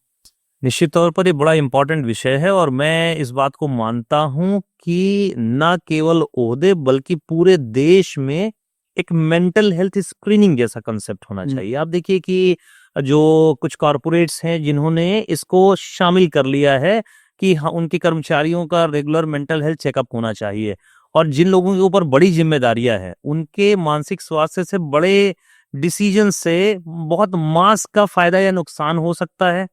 निश्चित तौर पर ये बड़ा इंपॉर्टेंट विषय है और मैं इस बात को मानता हूं कि न केवल ओहदे बल्कि पूरे देश में एक मेंटल हेल्थ स्क्रीनिंग जैसा कंसेप्ट होना चाहिए। आप देखिए कि जो कुछ कॉरपोरेट्स हैं जिन्होंने इसको शामिल कर लिया है कि हाँ, उनके कर्मचारियों का रेगुलर मेंटल हेल्थ चेकअप होना चाहिए, और जिन लोगों के ऊपर बड़ी जिम्मेदारियां हैं उनके मानसिक स्वास्थ्य से बड़े डिसीजन से बहुत मास का फायदा या नुकसान हो सकता है,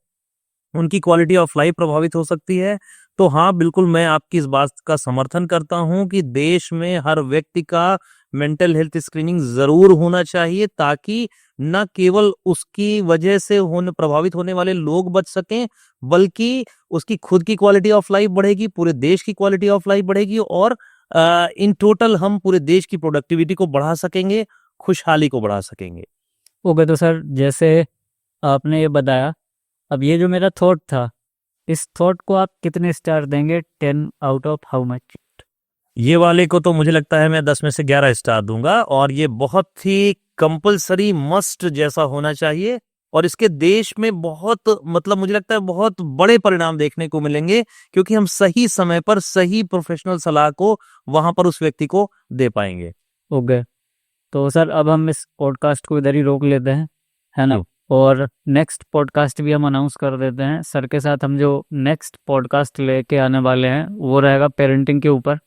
उनकी क्वालिटी ऑफ लाइफ प्रभावित हो सकती है। तो हाँ, बिल्कुल मैं आपकी इस बात का समर्थन करता हूं कि देश में हर व्यक्ति का मेंटल हेल्थ स्क्रीनिंग जरूर होना चाहिए, ताकि न केवल उसकी वजह से प्रभावित होने वाले लोग बच सकें, बल्कि उसकी खुद की क्वालिटी ऑफ लाइफ बढ़ेगी, पूरे देश की क्वालिटी ऑफ लाइफ बढ़ेगी, और इन टोटल हम पूरे देश की प्रोडक्टिविटी को बढ़ा सकेंगे, खुशहाली को बढ़ा सकेंगे। ओके, तो सर जैसे आपने ये बताया, अब ये जो मेरा थॉट था, इस थॉट को आप कितने स्टार देंगे? 10 आउट ऑफ हाउ मच? ये वाले को तो मुझे लगता है मैं 10 में से 11 स्टार दूंगा, और ये बहुत ही कंपलसरी मस्ट जैसा होना चाहिए, और इसके देश में बहुत मतलब मुझे लगता है बहुत बड़े परिणाम देखने को मिलेंगे, क्योंकि हम सही समय पर सही प्रोफेशनल सलाह को वहां पर उस व्यक्ति को दे पाएंगे। ओके, तो सर अब हम इस पॉडकास्ट को इधर ही रोक लेते हैं, है ना? और नेक्स्ट पॉडकास्ट भी हम अनाउंस कर देते हैं। सर के साथ हम जो नेक्स्ट पॉडकास्ट लेके आने वाले हैं वो रहेगा पेरेंटिंग के ऊपर।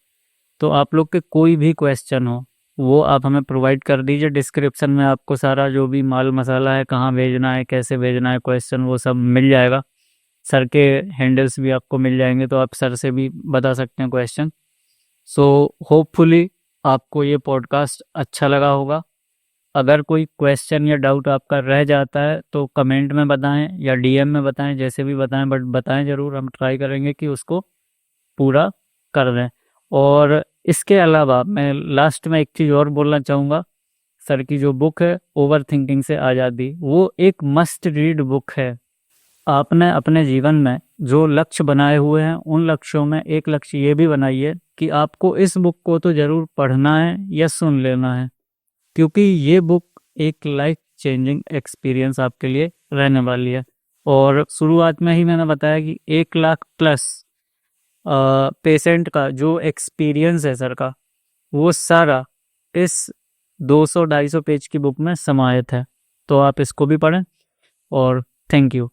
तो आप लोग के कोई भी क्वेश्चन हो वो आप हमें प्रोवाइड कर दीजिए। डिस्क्रिप्शन में आपको सारा जो भी माल मसाला है, कहाँ भेजना है, कैसे भेजना है क्वेश्चन, वो सब मिल जाएगा। सर के हैंडल्स भी आपको मिल जाएंगे, तो आप सर से भी बता सकते हैं क्वेश्चन। सो होपफुली आपको ये पॉडकास्ट अच्छा लगा होगा। अगर कोई क्वेश्चन या डाउट आपका रह जाता है तो कमेंट में बताएं या डीएम में बताएं, जैसे भी बताएं, बट बताएं ज़रूर। हम ट्राई करेंगे कि उसको पूरा कर दें। और इसके अलावा मैं लास्ट में एक चीज़ और बोलना चाहूँगा। सर की जो बुक है ओवर थिंकिंग से आज़ादी, वो एक मस्ट रीड बुक है। आपने अपने जीवन में जो लक्ष्य बनाए हुए हैं, उन लक्ष्यों में एक लक्ष्य ये भी बनाइए कि आपको इस बुक को तो ज़रूर पढ़ना है या सुन लेना है, क्योंकि ये बुक एक लाइफ चेंजिंग एक्सपीरियंस आपके लिए रहने वाली है। और शुरुआत में ही मैंने बताया कि 1 लाख प्लस पेशेंट का जो एक्सपीरियंस है सर का, वो सारा इस 200-250 पेज की बुक में समाहित है। तो आप इसको भी पढ़ें, और थैंक यू।